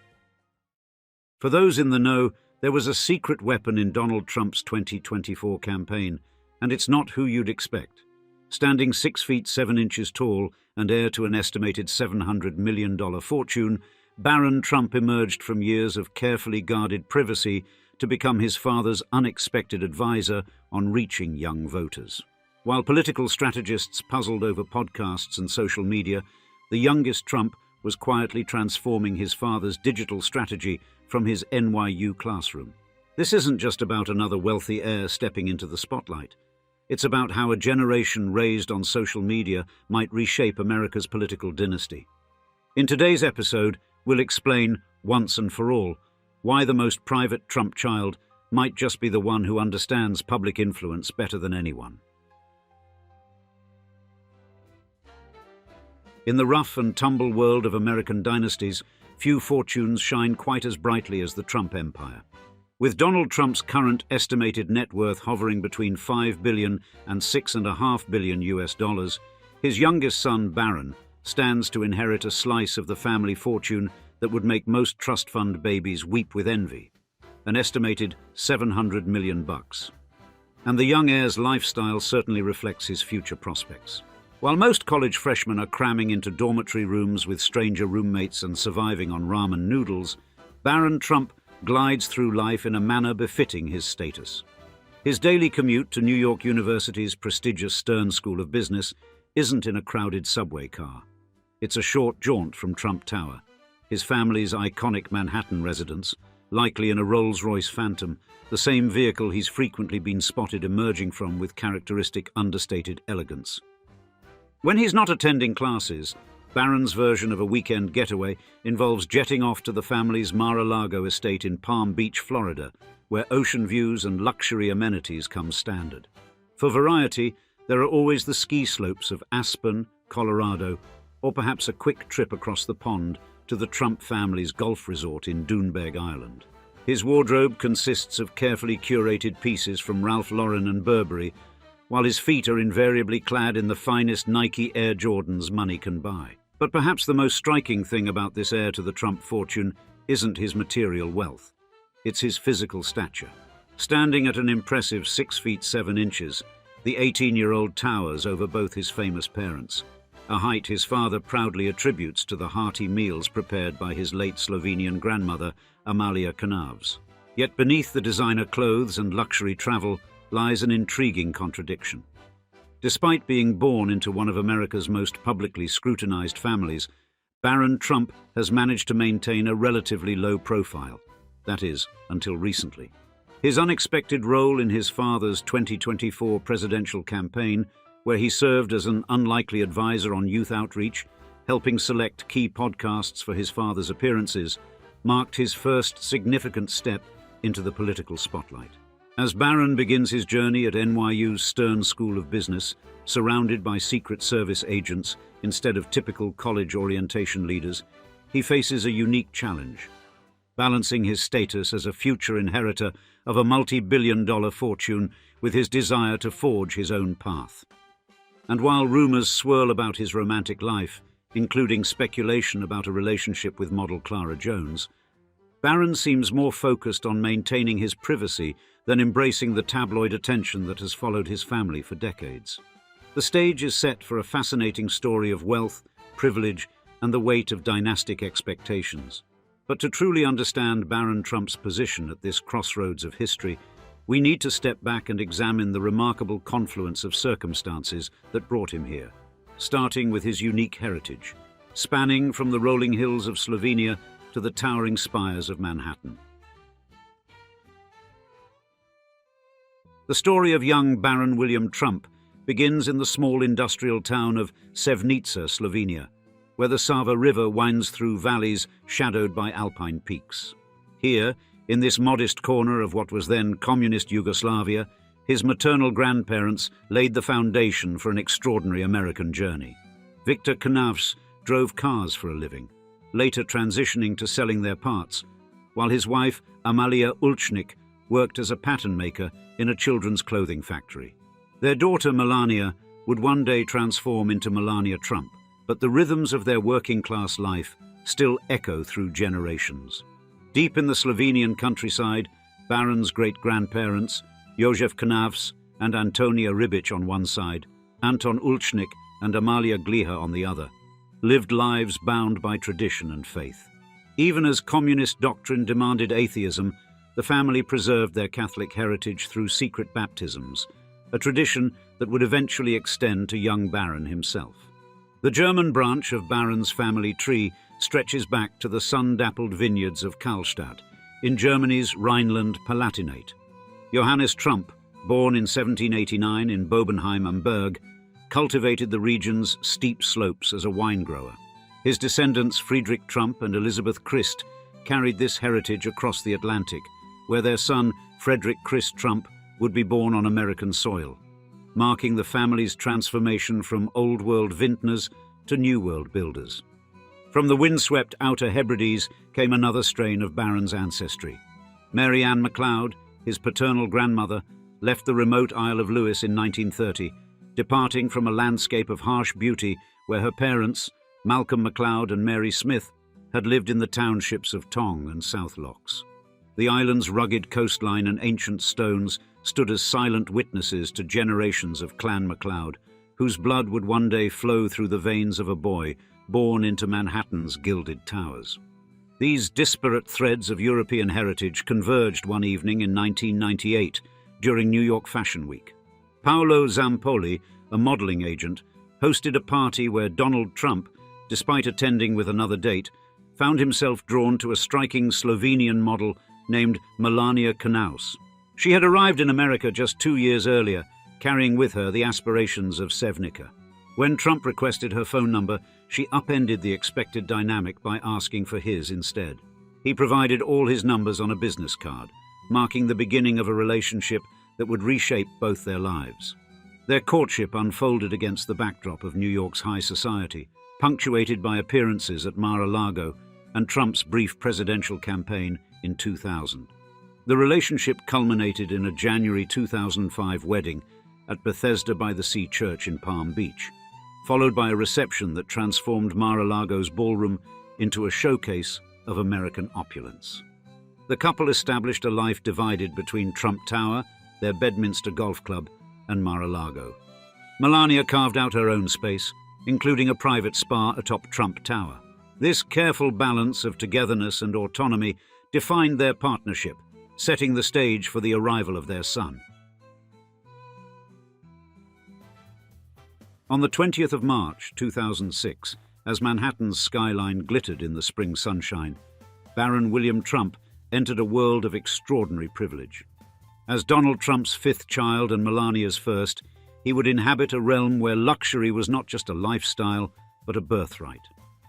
For those in the know, there was a secret weapon in Donald Trump's 2024 campaign, and it's not who you'd expect. Standing 6 feet 7 inches tall and heir to an estimated $700 million fortune, Barron Trump emerged from years of carefully guarded privacy to become his father's unexpected advisor on reaching young voters. While political strategists puzzled over podcasts and social media, the youngest Trump was quietly transforming his father's digital strategy from his NYU classroom. This isn't just about another wealthy heir stepping into the spotlight. It's about how a generation raised on social media might reshape America's political dynasty. In today's episode, we'll explain, once and for all, why the most private Trump child might just be the one who understands public influence better than anyone. In the rough and tumble world of American dynasties, few fortunes shine quite as brightly as the Trump empire. With Donald Trump's current estimated net worth hovering between $5 billion and $6.5 billion US, his youngest son, Barron, stands to inherit a slice of the family fortune that would make most trust fund babies weep with envy, an estimated $700 million. And the young heir's lifestyle certainly reflects his future prospects. While most college freshmen are cramming into dormitory rooms with stranger roommates and surviving on ramen noodles, Barron Trump glides through life in a manner befitting his status. His daily commute to New York University's prestigious Stern School of Business isn't in a crowded subway car. It's a short jaunt from Trump Tower, his family's iconic Manhattan residence, likely in a Rolls-Royce Phantom, the same vehicle he's frequently been spotted emerging from with characteristic understated elegance. When he's not attending classes, Barron's version of a weekend getaway involves jetting off to the family's Mar-a-Lago estate in Palm Beach, Florida, where ocean views and luxury amenities come standard. For variety, there are always the ski slopes of Aspen, Colorado, or perhaps a quick trip across the pond to the Trump family's golf resort in Doonbeg, Ireland. His wardrobe consists of carefully curated pieces from Ralph Lauren and Burberry, while his feet are invariably clad in the finest Nike Air Jordans money can buy. But perhaps the most striking thing about this heir to the Trump fortune isn't his material wealth. It's his physical stature. Standing at an impressive 6 feet 7 inches, the 18-year-old towers over both his famous parents, a height his father proudly attributes to the hearty meals prepared by his late Slovenian grandmother, Amalia Knavs. Yet beneath the designer clothes and luxury travel lies an intriguing contradiction. Despite being born into one of America's most publicly scrutinized families, Barron Trump has managed to maintain a relatively low profile. That is, until recently. His unexpected role in his father's 2024 presidential campaign, where he served as an unlikely advisor on youth outreach, helping select key podcasts for his father's appearances, marked his first significant step into the political spotlight. As Barron begins his journey at NYU's Stern School of Business, surrounded by Secret Service agents instead of typical college orientation leaders, he faces a unique challenge, balancing his status as a future inheritor of a multi-billion-dollar fortune with his desire to forge his own path. And while rumors swirl about his romantic life, including speculation about a relationship with model Clara Jones, Barron seems more focused on maintaining his privacy than embracing the tabloid attention that has followed his family for decades. The stage is set for a fascinating story of wealth, privilege, and the weight of dynastic expectations. But to truly understand Barron Trump's position at this crossroads of history, we need to step back and examine the remarkable confluence of circumstances that brought him here, starting with his unique heritage, spanning from the rolling hills of Slovenia to the towering spires of Manhattan. The story of young Baron William Trump begins in the small industrial town of Sevnica, Slovenia, where the Sava River winds through valleys shadowed by alpine peaks. Here, in this modest corner of what was then communist Yugoslavia, his maternal grandparents laid the foundation for an extraordinary American journey. Victor Knavs drove cars for a living, later transitioning to selling their parts, while his wife, Amalia Ulchnik, worked as a pattern maker in a children's clothing factory. Their daughter, Melania, would one day transform into Melania Trump, but the rhythms of their working-class life still echo through generations. Deep in the Slovenian countryside, Barron's great-grandparents, Jožef Knavs and Antonia Ribic on one side, Anton Ulchnik and Amalia Gliha on the other, lived lives bound by tradition and faith. Even as communist doctrine demanded atheism, the family preserved their Catholic heritage through secret baptisms, a tradition that would eventually extend to young Barron himself. The German branch of Barron's family tree stretches back to the sun-dappled vineyards of Karlstadt, in Germany's Rhineland-Palatinate. Johannes Trump, born in 1789 in Bobenheim am Berg, cultivated the region's steep slopes as a wine grower. His descendants Frederick Trump and Elizabeth Christ carried this heritage across the Atlantic, where their son Frederick Christ Trump would be born on American soil, marking the family's transformation from Old World vintners to New World builders. From the windswept Outer Hebrides came another strain of Barron's ancestry. Mary Ann MacLeod, his paternal grandmother, left the remote Isle of Lewis in 1930, departing from a landscape of harsh beauty where her parents, Malcolm MacLeod and Mary Smith, had lived in the townships of Tong and South Locks. The island's rugged coastline and ancient stones stood as silent witnesses to generations of Clan MacLeod, whose blood would one day flow through the veins of a boy born into Manhattan's gilded towers. These disparate threads of European heritage converged one evening in 1998 during New York Fashion Week. Paolo Zampoli, a modeling agent, hosted a party where Donald Trump, despite attending with another date, found himself drawn to a striking Slovenian model named Melania Knavs. She had arrived in America just 2 years earlier, carrying with her the aspirations of Sevnica. When Trump requested her phone number, she upended the expected dynamic by asking for his instead. He provided all his numbers on a business card, marking the beginning of a relationship that would reshape both their lives. Their courtship unfolded against the backdrop of New York's high society, punctuated by appearances at Mar-a-Lago and Trump's brief presidential campaign in 2000. The relationship culminated in a January 2005 wedding at Bethesda-by-the-Sea Church in Palm Beach, followed by a reception that transformed Mar-a-Lago's ballroom into a showcase of American opulence. The couple established a life divided between Trump Tower, their Bedminster golf club, and Mar-a-Lago. Melania carved out her own space, including a private spa atop Trump Tower. This careful balance of togetherness and autonomy defined their partnership, setting the stage for the arrival of their son. On the 20th of March 2006, as Manhattan's skyline glittered in the spring sunshine, Baron William Trump entered a world of extraordinary privilege. As Donald Trump's fifth child and Melania's first, he would inhabit a realm where luxury was not just a lifestyle, but a birthright.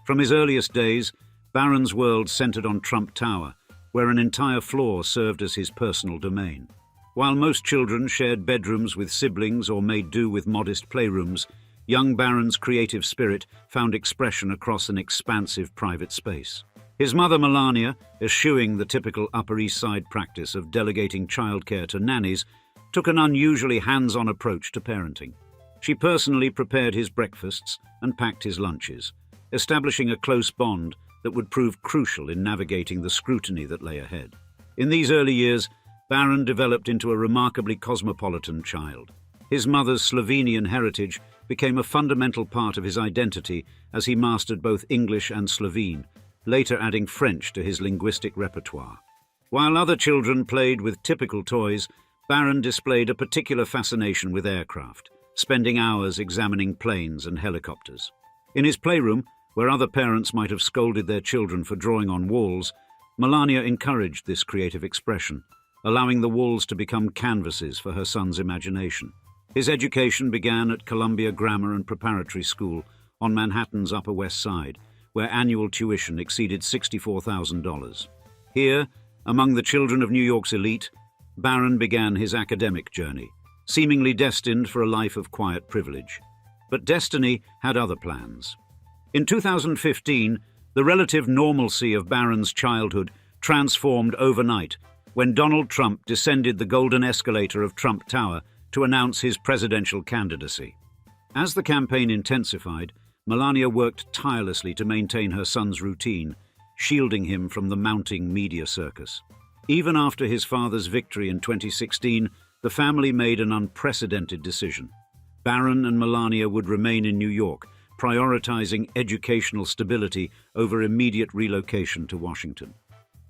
From his earliest days, Barron's world centered on Trump Tower, where an entire floor served as his personal domain. While most children shared bedrooms with siblings or made do with modest playrooms, young Barron's creative spirit found expression across an expansive private space. His mother Melania, eschewing the typical Upper East Side practice of delegating childcare to nannies, took an unusually hands-on approach to parenting. She personally prepared his breakfasts and packed his lunches, establishing a close bond that would prove crucial in navigating the scrutiny that lay ahead. In these early years, Barron developed into a remarkably cosmopolitan child. His mother's Slovenian heritage became a fundamental part of his identity as he mastered both English and Slovene, later adding French to his linguistic repertoire. While other children played with typical toys, Barron displayed a particular fascination with aircraft, spending hours examining planes and helicopters. In his playroom, where other parents might have scolded their children for drawing on walls, Melania encouraged this creative expression, allowing the walls to become canvases for her son's imagination. His education began at Columbia Grammar and Preparatory School on Manhattan's Upper West Side, where annual tuition exceeded $64,000. Here, among the children of New York's elite, Barron began his academic journey, seemingly destined for a life of quiet privilege. But destiny had other plans. In 2015, the relative normalcy of Barron's childhood transformed overnight when Donald Trump descended the golden escalator of Trump Tower to announce his presidential candidacy. As the campaign intensified, Melania worked tirelessly to maintain her son's routine, shielding him from the mounting media circus. Even after his father's victory in 2016, the family made an unprecedented decision. Barron and Melania would remain in New York, prioritizing educational stability over immediate relocation to Washington.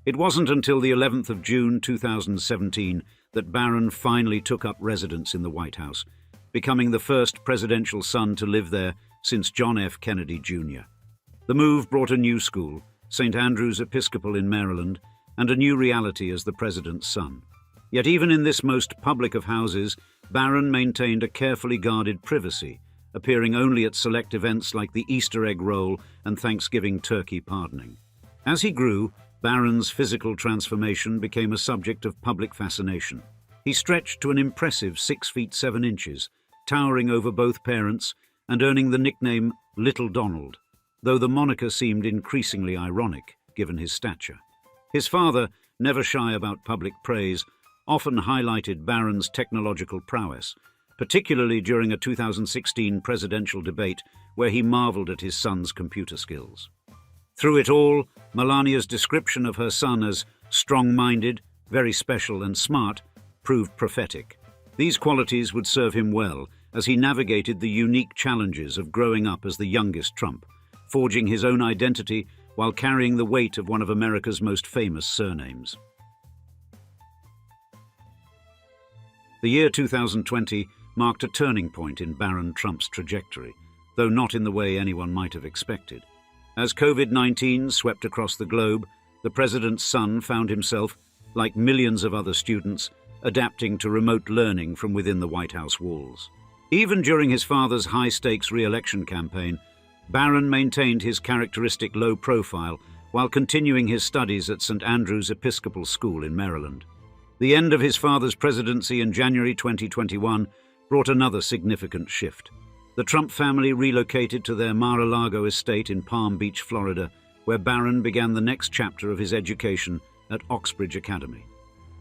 It wasn't until the 11th of June 2017 that Barron finally took up residence in the White House, becoming the first presidential son to live there since John F. Kennedy Jr. The move brought a new school, St. Andrew's Episcopal in Maryland, and a new reality as the president's son. Yet even in this most public of houses, Barron maintained a carefully guarded privacy, appearing only at select events like the Easter egg roll and Thanksgiving turkey pardoning. As he grew, Barron's physical transformation became a subject of public fascination. He stretched to an impressive 6 feet 7 inches, towering over both parents and earning the nickname Little Donald, though the moniker seemed increasingly ironic given his stature. His father, never shy about public praise, often highlighted Barron's technological prowess, particularly during a 2016 presidential debate where he marveled at his son's computer skills. Through it all, Melania's description of her son as strong-minded, very special and smart proved prophetic. These qualities would serve him well as he navigated the unique challenges of growing up as the youngest Trump, forging his own identity while carrying the weight of one of America's most famous surnames. The year 2020 marked a turning point in Barron Trump's trajectory, though not in the way anyone might have expected. As COVID-19 swept across the globe, the president's son found himself, like millions of other students, adapting to remote learning from within the White House walls. Even during his father's high-stakes re-election campaign, Barron maintained his characteristic low profile while continuing his studies at St. Andrew's Episcopal School in Maryland. The end of his father's presidency in January 2021 brought another significant shift. The The Trump family relocated to their Mar-a-Lago estate in Palm Beach, Florida, where Barron began the next chapter of his education at Oxbridge Academy.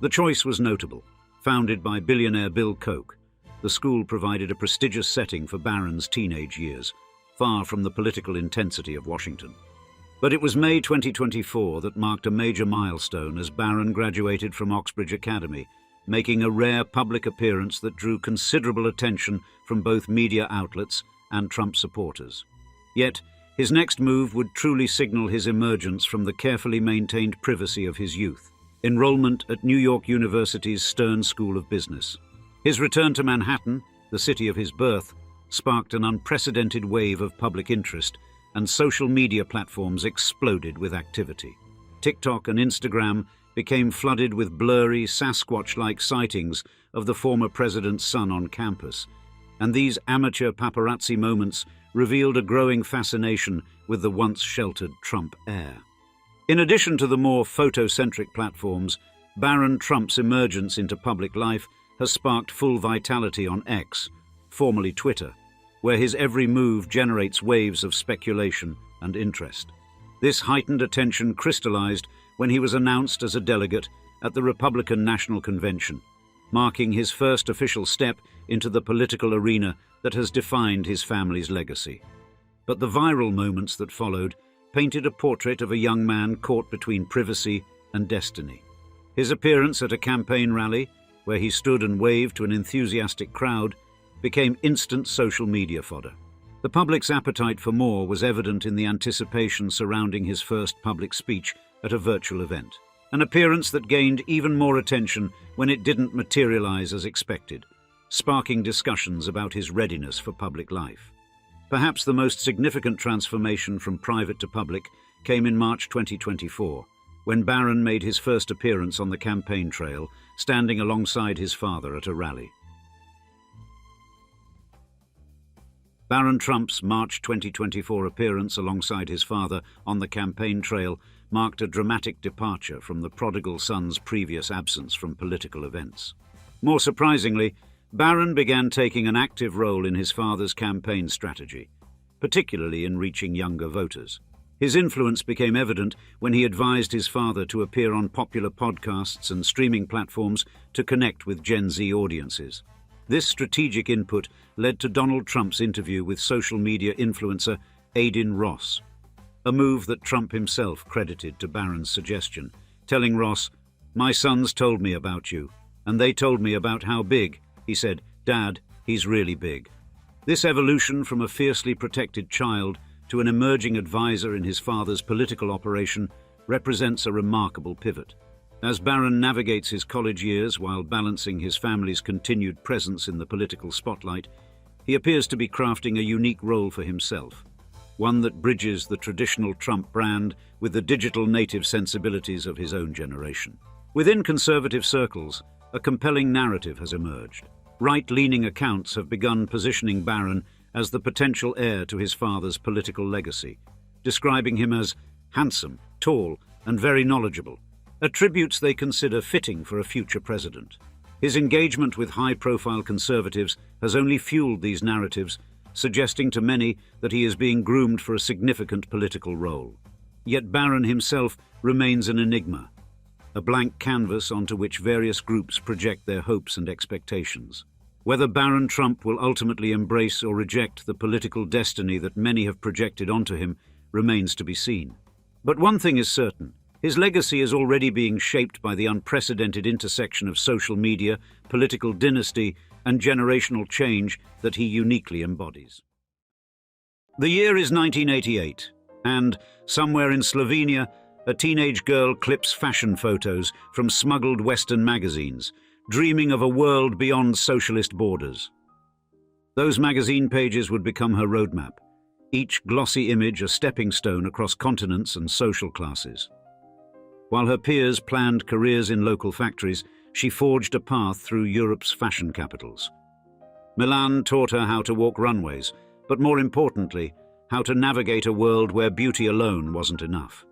The choice was notable. Founded by billionaire Bill Koch, the school provided a prestigious setting for Barron's teenage years, far from the political intensity of Washington. But it was May 2024 that marked a major milestone as Barron graduated from Oxbridge Academy, making a rare public appearance that drew considerable attention from both media outlets and Trump supporters. Yet, his next move would truly signal his emergence from the carefully maintained privacy of his youth: enrollment at New York University's Stern School of Business. His return to Manhattan, the city of his birth, sparked an unprecedented wave of public interest, and social media platforms exploded with activity. TikTok and Instagram became flooded with blurry, Sasquatch-like sightings of the former president's son on campus, and these amateur paparazzi moments revealed a growing fascination with the once sheltered Trump heir. In addition to the more photocentric platforms, Barron Trump's emergence into public life has sparked full vitality on X, formerly Twitter, where his every move generates waves of speculation and interest. This heightened attention crystallized when he was announced as a delegate at the Republican National Convention, marking his first official step into the political arena that has defined his family's legacy. But the viral moments that followed painted a portrait of a young man caught between privacy and destiny. His appearance at a campaign rally, where he stood and waved to an enthusiastic crowd, became instant social media fodder. The public's appetite for more was evident in the anticipation surrounding his first public speech at a virtual event, an appearance that gained even more attention when it didn't materialize as expected, sparking discussions about his readiness for public life. Perhaps the most significant transformation from private to public came in March 2024, when Barron made his first appearance on the campaign trail, standing alongside his father at a rally. Barron Trump's March 2024 appearance alongside his father on the campaign trail marked a dramatic departure from the prodigal son's previous absence from political events. More surprisingly, Barron began taking an active role in his father's campaign strategy, particularly in reaching younger voters. His influence became evident when he advised his father to appear on popular podcasts and streaming platforms to connect with Gen Z audiences. This strategic input led to Donald Trump's interview with social media influencer Adin Ross, a move that Trump himself credited to Barron's suggestion, telling Ross, "My sons told me about you, and they told me about how big." He said, "Dad, he's really big." This evolution from a fiercely protected child to an emerging advisor in his father's political operation represents a remarkable pivot. As Barron navigates his college years while balancing his family's continued presence in the political spotlight, he appears to be crafting a unique role for himself, one that bridges the traditional Trump brand with the digital native sensibilities of his own generation. Within conservative circles, a compelling narrative has emerged. Right-leaning accounts have begun positioning Barron as the potential heir to his father's political legacy, describing him as handsome, tall, and very knowledgeable, attributes they consider fitting for a future president. His engagement with high-profile conservatives has only fueled these narratives, suggesting to many that he is being groomed for a significant political role. Yet Barron himself remains an enigma, a blank canvas onto which various groups project their hopes and expectations. Whether Barron Trump will ultimately embrace or reject the political destiny that many have projected onto him remains to be seen. But one thing is certain: his legacy is already being shaped by the unprecedented intersection of social media, political dynasty, and generational change that he uniquely embodies. The year is 1988, and somewhere in Slovenia, a teenage girl clips fashion photos from smuggled Western magazines, dreaming of a world beyond socialist borders. Those magazine pages would become her roadmap, each glossy image a stepping stone across continents and social classes. While her peers planned careers in local factories, she forged a path through Europe's fashion capitals. Milan taught her how to walk runways, but more importantly, how to navigate a world where beauty alone wasn't enough.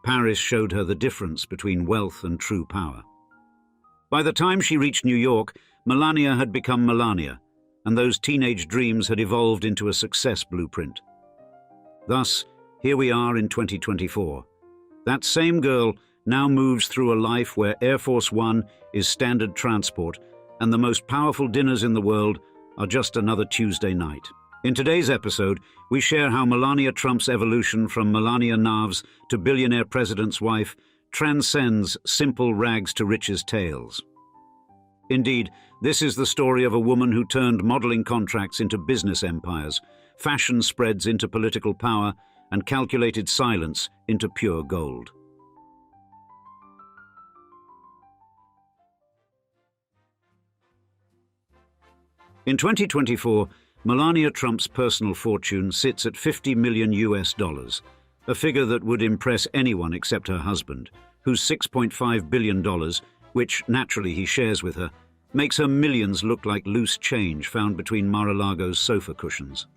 Paris showed her the difference between wealth and true power. By the time she reached New York, Melania had become Melania, and those teenage dreams had evolved into a success blueprint. Thus, here we are in 2024. That same girl now moves through a life where Air Force One is standard transport and the most powerful dinners in the world are just another Tuesday night. In today's episode, we share how Melania Trump's evolution from Melania Knavs to billionaire president's wife transcends simple rags to riches tales. Indeed, this is the story of a woman who turned modeling contracts into business empires, fashion spreads into political power, and calculated silence into pure gold. In 2024, Melania Trump's personal fortune sits at $50 million, a figure that would impress anyone except her husband, whose $6.5 billion, which naturally he shares with her, makes her millions look like loose change found between Mar-a-Lago's sofa cushions.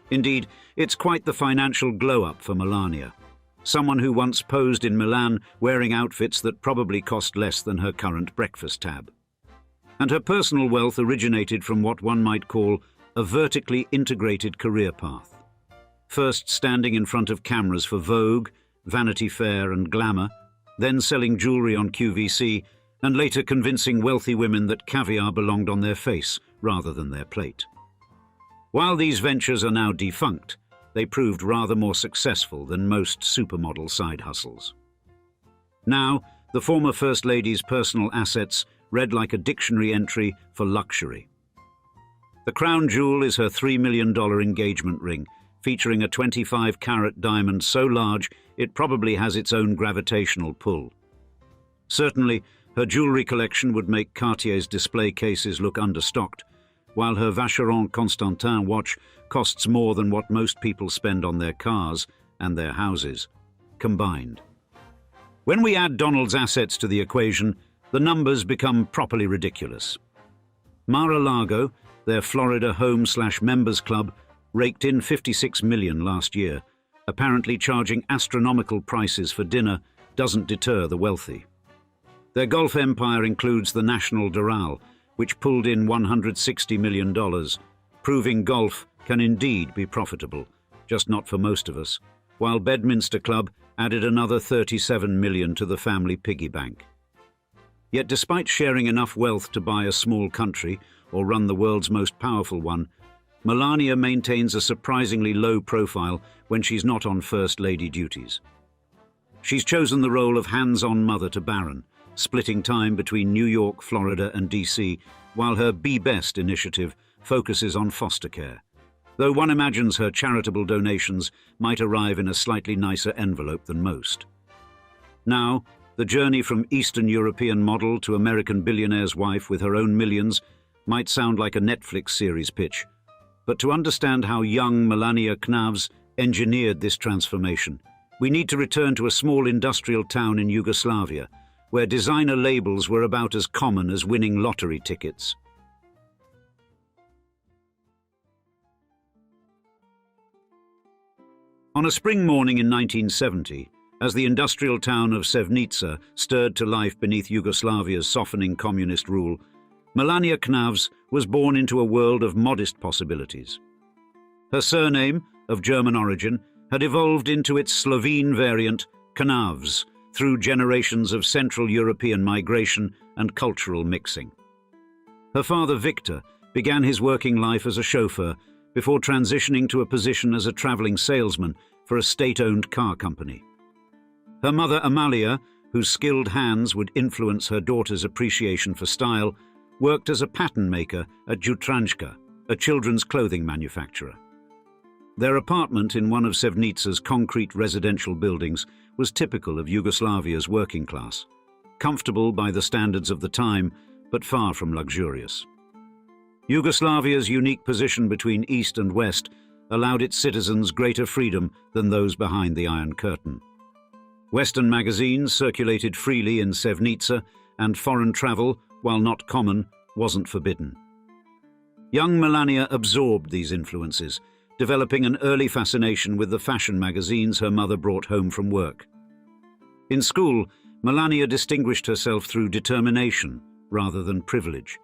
Indeed, it's quite the financial glow-up for Melania, someone who once posed in Milan wearing outfits that probably cost less than her current breakfast tab. And her personal wealth originated from what one might call a vertically integrated career path. First standing in front of cameras for Vogue, Vanity Fair and Glamour, then selling jewelry on QVC, and later convincing wealthy women that caviar belonged on their face rather than their plate. While these ventures are now defunct, they proved rather more successful than most supermodel side hustles. Now, the former First Lady's personal assets read like a dictionary entry for luxury. The crown jewel is her $3 million engagement ring, featuring a 25-carat diamond so large it probably has its own gravitational pull. Certainly, her jewelry collection would make Cartier's display cases look understocked, while her Vacheron Constantin watch costs more than what most people spend on their cars and their houses, combined. When we add Donald's assets to the equation, the numbers become properly ridiculous. Mar-a-Lago, their Florida home/members club, raked in $56 million last year. Apparently charging astronomical prices for dinner doesn't deter the wealthy. Their golf empire includes the National Doral, which pulled in $160 million, proving golf can indeed be profitable, just not for most of us, while Bedminster Club added another $37 million to the family piggy bank. Yet despite sharing enough wealth to buy a small country or run the world's most powerful one, Melania maintains a surprisingly low profile when she's not on First Lady duties. She's chosen the role of hands-on mother to Barron, splitting time between New York, Florida and DC, while her Be Best initiative focuses on foster care, though one imagines her charitable donations might arrive in a slightly nicer envelope than most. Now, the journey from Eastern European model to American billionaire's wife with her own millions might sound like a Netflix series pitch, but to understand how young Melania Knavs engineered this transformation, we need to return to a small industrial town in Yugoslavia, where designer labels were about as common as winning lottery tickets. On a spring morning in 1970, as the industrial town of Sevnica stirred to life beneath Yugoslavia's softening communist rule, Melania Knavs was born into a world of modest possibilities. Her surname, of German origin, had evolved into its Slovene variant, Knavs, through generations of Central European migration and cultural mixing. Her father, Victor, began his working life as a chauffeur before transitioning to a position as a traveling salesman for a state-owned car company. Her mother, Amalia, whose skilled hands would influence her daughter's appreciation for style, worked as a pattern maker at Jutranjka, a children's clothing manufacturer. Their apartment in one of Sevnica's concrete residential buildings was typical of Yugoslavia's working class, comfortable by the standards of the time, but far from luxurious. Yugoslavia's unique position between East and West allowed its citizens greater freedom than those behind the Iron Curtain. Western magazines circulated freely in Sevnica, and foreign travel, while not common, wasn't forbidden. Young Melania absorbed these influences, developing an early fascination with the fashion magazines her mother brought home from work. In school, Melania distinguished herself through determination rather than privilege.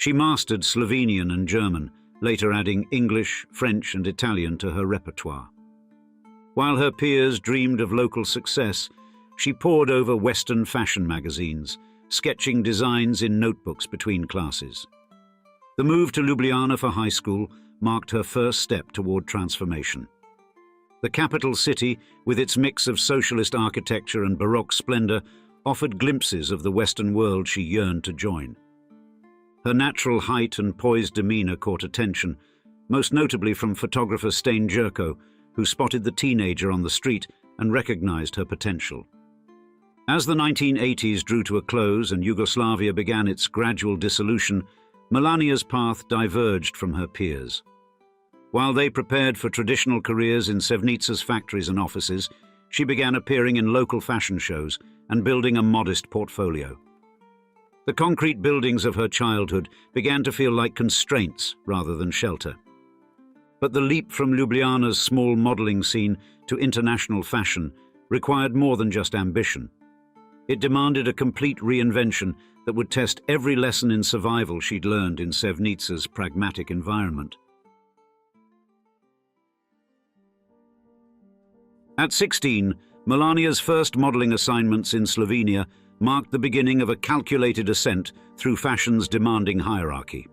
She mastered Slovenian and German, later adding English, French, and Italian to her repertoire. While her peers dreamed of local success, she pored over Western fashion magazines, sketching designs in notebooks between classes. The move to Ljubljana for high school marked her first step toward transformation. The capital city, with its mix of socialist architecture and Baroque splendor, offered glimpses of the Western world she yearned to join. Her natural height and poised demeanor caught attention, most notably from photographer Stane Jerko, who spotted the teenager on the street and recognized her potential. As the 1980s drew to a close and Yugoslavia began its gradual dissolution, Melania's path diverged from her peers. While they prepared for traditional careers in Sevnica's factories and offices, she began appearing in local fashion shows and building a modest portfolio. The concrete buildings of her childhood began to feel like constraints rather than shelter. But the leap from Ljubljana's small modeling scene to international fashion required more than just ambition. It demanded a complete reinvention that would test every lesson in survival she'd learned in Sevnica's pragmatic environment. At 16, Melania's first modeling assignments in Slovenia marked the beginning of a calculated ascent through fashion's demanding hierarchy.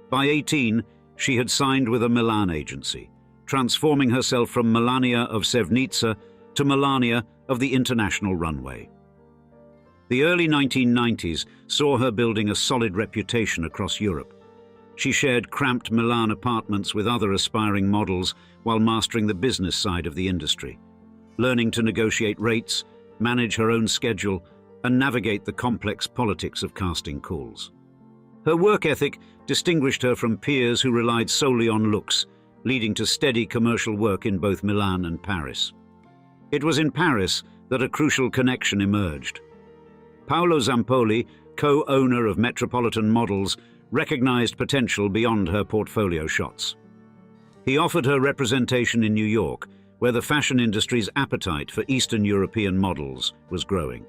By 18, she had signed with a Milan agency, transforming herself from Melania of Sevnica to Melania of the international runway. The early 1990s saw her building a solid reputation across Europe. She shared cramped Milan apartments with other aspiring models while mastering the business side of the industry, learning to negotiate rates, manage her own schedule, and navigate the complex politics of casting calls. Her work ethic distinguished her from peers who relied solely on looks, leading to steady commercial work in both Milan and Paris. It was in Paris that a crucial connection emerged. Paolo Zampoli, co-owner of Metropolitan Models, recognized potential beyond her portfolio shots. He offered her representation in New York, where the fashion industry's appetite for Eastern European models was growing.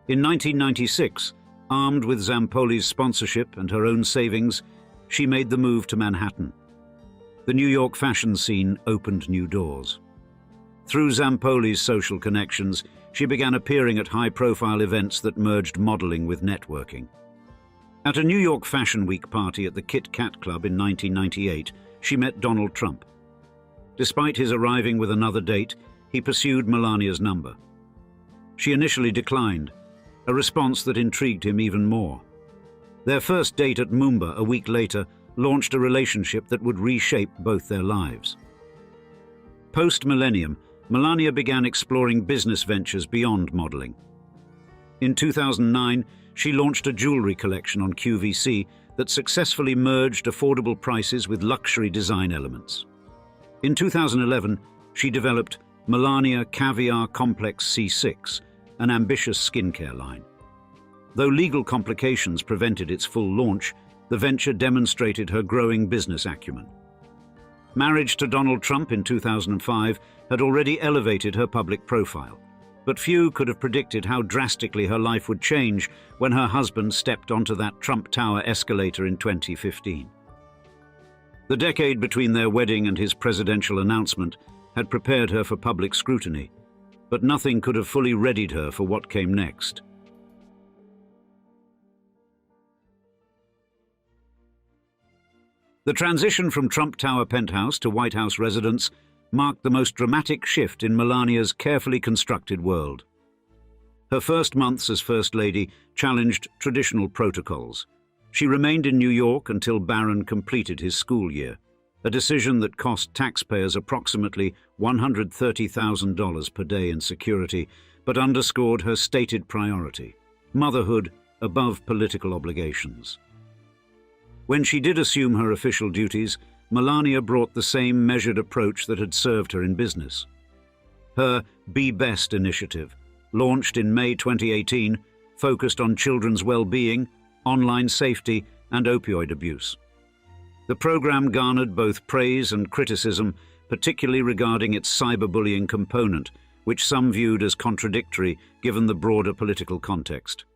In 1996, armed with Zampoli's sponsorship and her own savings, she made the move to Manhattan. The New York fashion scene opened new doors. Through Zampoli's social connections, she began appearing at high-profile events that merged modeling with networking. At a New York Fashion Week party at the Kit Kat Club in 1998, she met Donald Trump. Despite his arriving with another date, he pursued Melania's number. She initially declined, a response that intrigued him even more. Their first date at Mumbai a week later launched a relationship that would reshape both their lives. Post-millennium, Melania began exploring business ventures beyond modeling. In 2009, she launched a jewelry collection on QVC that successfully merged affordable prices with luxury design elements. In 2011, she developed Melania Caviar Complex C6, an ambitious skincare line. Though legal complications prevented its full launch, the venture demonstrated her growing business acumen. Marriage to Donald Trump in 2005 had already elevated her public profile, but few could have predicted how drastically her life would change when her husband stepped onto that Trump Tower escalator in 2015. The decade between their wedding and his presidential announcement had prepared her for public scrutiny, but nothing could have fully readied her for what came next. The transition from Trump Tower penthouse to White House residence marked the most dramatic shift in Melania's carefully constructed world. Her first months as First Lady challenged traditional protocols. She remained in New York until Barron completed his school year, a decision that cost taxpayers approximately $130,000 per day in security, but underscored her stated priority: motherhood above political obligations. When she did assume her official duties, Melania brought the same measured approach that had served her in business. Her Be Best initiative, launched in May 2018, focused on children's well-being, online safety, and opioid abuse. The program garnered both praise and criticism, particularly regarding its cyberbullying component, which some viewed as contradictory given the broader political context.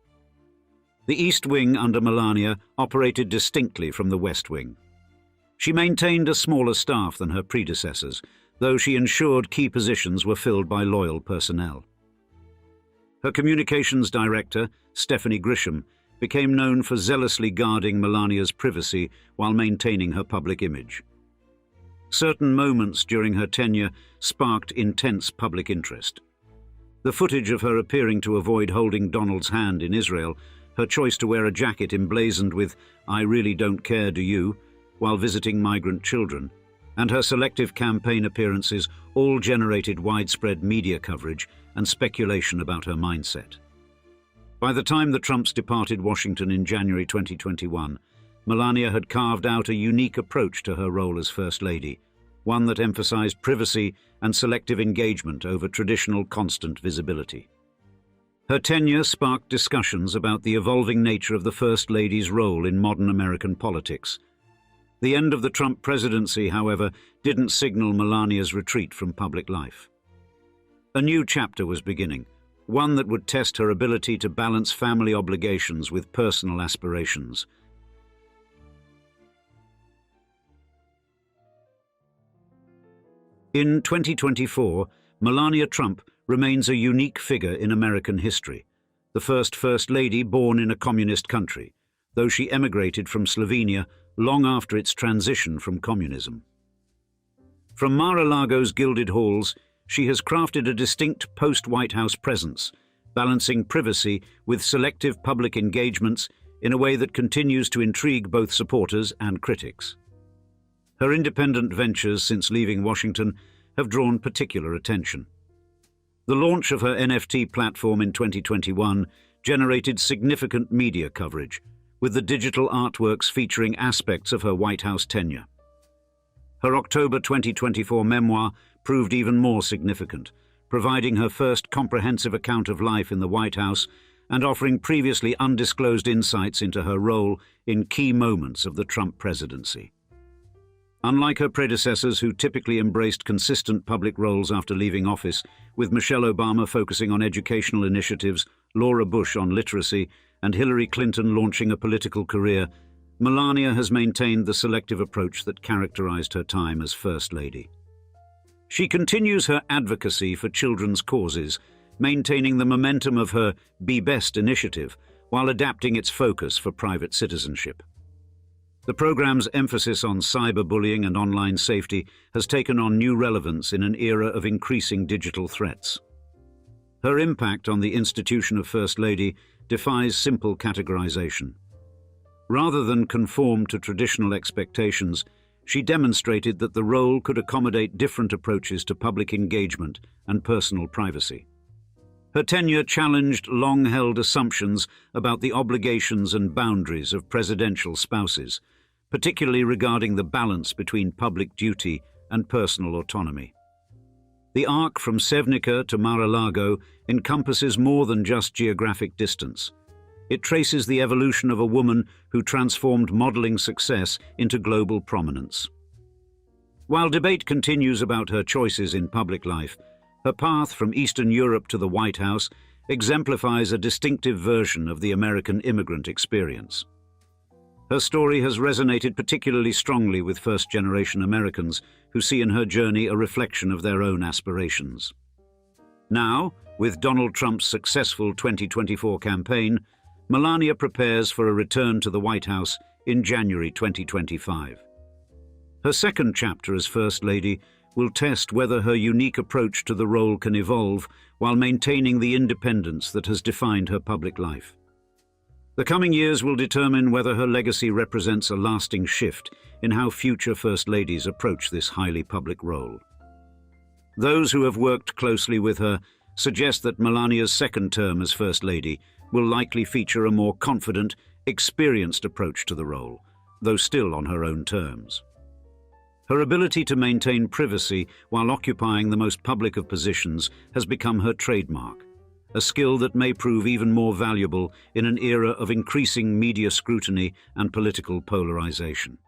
The East Wing under Melania operated distinctly from the West Wing. She maintained a smaller staff than her predecessors, though she ensured key positions were filled by loyal personnel. Her communications director, Stephanie Grisham, became known for zealously guarding Melania's privacy while maintaining her public image. Certain moments during her tenure sparked intense public interest. The footage of her appearing to avoid holding Donald's hand in Israel, her choice to wear a jacket emblazoned with "I really don't care, do you?" while visiting migrant children, and her selective campaign appearances all generated widespread media coverage and speculation about her mindset. By the time the Trumps departed Washington in January 2021, Melania had carved out a unique approach to her role as First Lady, one that emphasized privacy and selective engagement over traditional constant visibility. Her tenure sparked discussions about the evolving nature of the First Lady's role in modern American politics. The end of the Trump presidency, however, didn't signal Melania's retreat from public life. A new chapter was beginning, one that would test her ability to balance family obligations with personal aspirations. In 2024, Melania Trump remains a unique figure in American history, the First Lady born in a communist country, though she emigrated from Slovenia long after its transition from communism. From Mar-a-Lago's gilded halls, she has crafted a distinct post-White House presence, balancing privacy with selective public engagements in a way that continues to intrigue both supporters and critics. Her independent ventures since leaving Washington have drawn particular attention. The launch of her NFT platform in 2021 generated significant media coverage, with the digital artworks featuring aspects of her White House tenure. Her October 2024 memoir proved even more significant, providing her first comprehensive account of life in the White House and offering previously undisclosed insights into her role in key moments of the Trump presidency. Unlike her predecessors, who typically embraced consistent public roles after leaving office, with Michelle Obama focusing on educational initiatives, Laura Bush on literacy, and Hillary Clinton launching a political career, Melania has maintained the selective approach that characterized her time as First Lady. She continues her advocacy for children's causes, maintaining the momentum of her Be Best initiative while adapting its focus for private citizenship. The program's emphasis on cyberbullying and online safety has taken on new relevance in an era of increasing digital threats. Her impact on the institution of First Lady defies simple categorization. Rather than conform to traditional expectations, she demonstrated that the role could accommodate different approaches to public engagement and personal privacy. Her tenure challenged long-held assumptions about the obligations and boundaries of presidential spouses, particularly regarding the balance between public duty and personal autonomy. The arc from Sevnica to Mar-a-Lago encompasses more than just geographic distance. It traces the evolution of a woman who transformed modeling success into global prominence. While debate continues about her choices in public life, her path from Eastern Europe to the White House exemplifies a distinctive version of the American immigrant experience. Her story has resonated particularly strongly with first-generation Americans who see in her journey a reflection of their own aspirations. Now, with Donald Trump's successful 2024 campaign, Melania prepares for a return to the White House in January 2025. Her second chapter as First Lady will test whether her unique approach to the role can evolve while maintaining the independence that has defined her public life. The coming years will determine whether her legacy represents a lasting shift in how future First Ladies approach this highly public role. Those who have worked closely with her suggest that Melania's second term as First Lady will likely feature a more confident, experienced approach to the role, though still on her own terms. Her ability to maintain privacy while occupying the most public of positions has become her trademark, a skill that may prove even more valuable in an era of increasing media scrutiny and political polarization.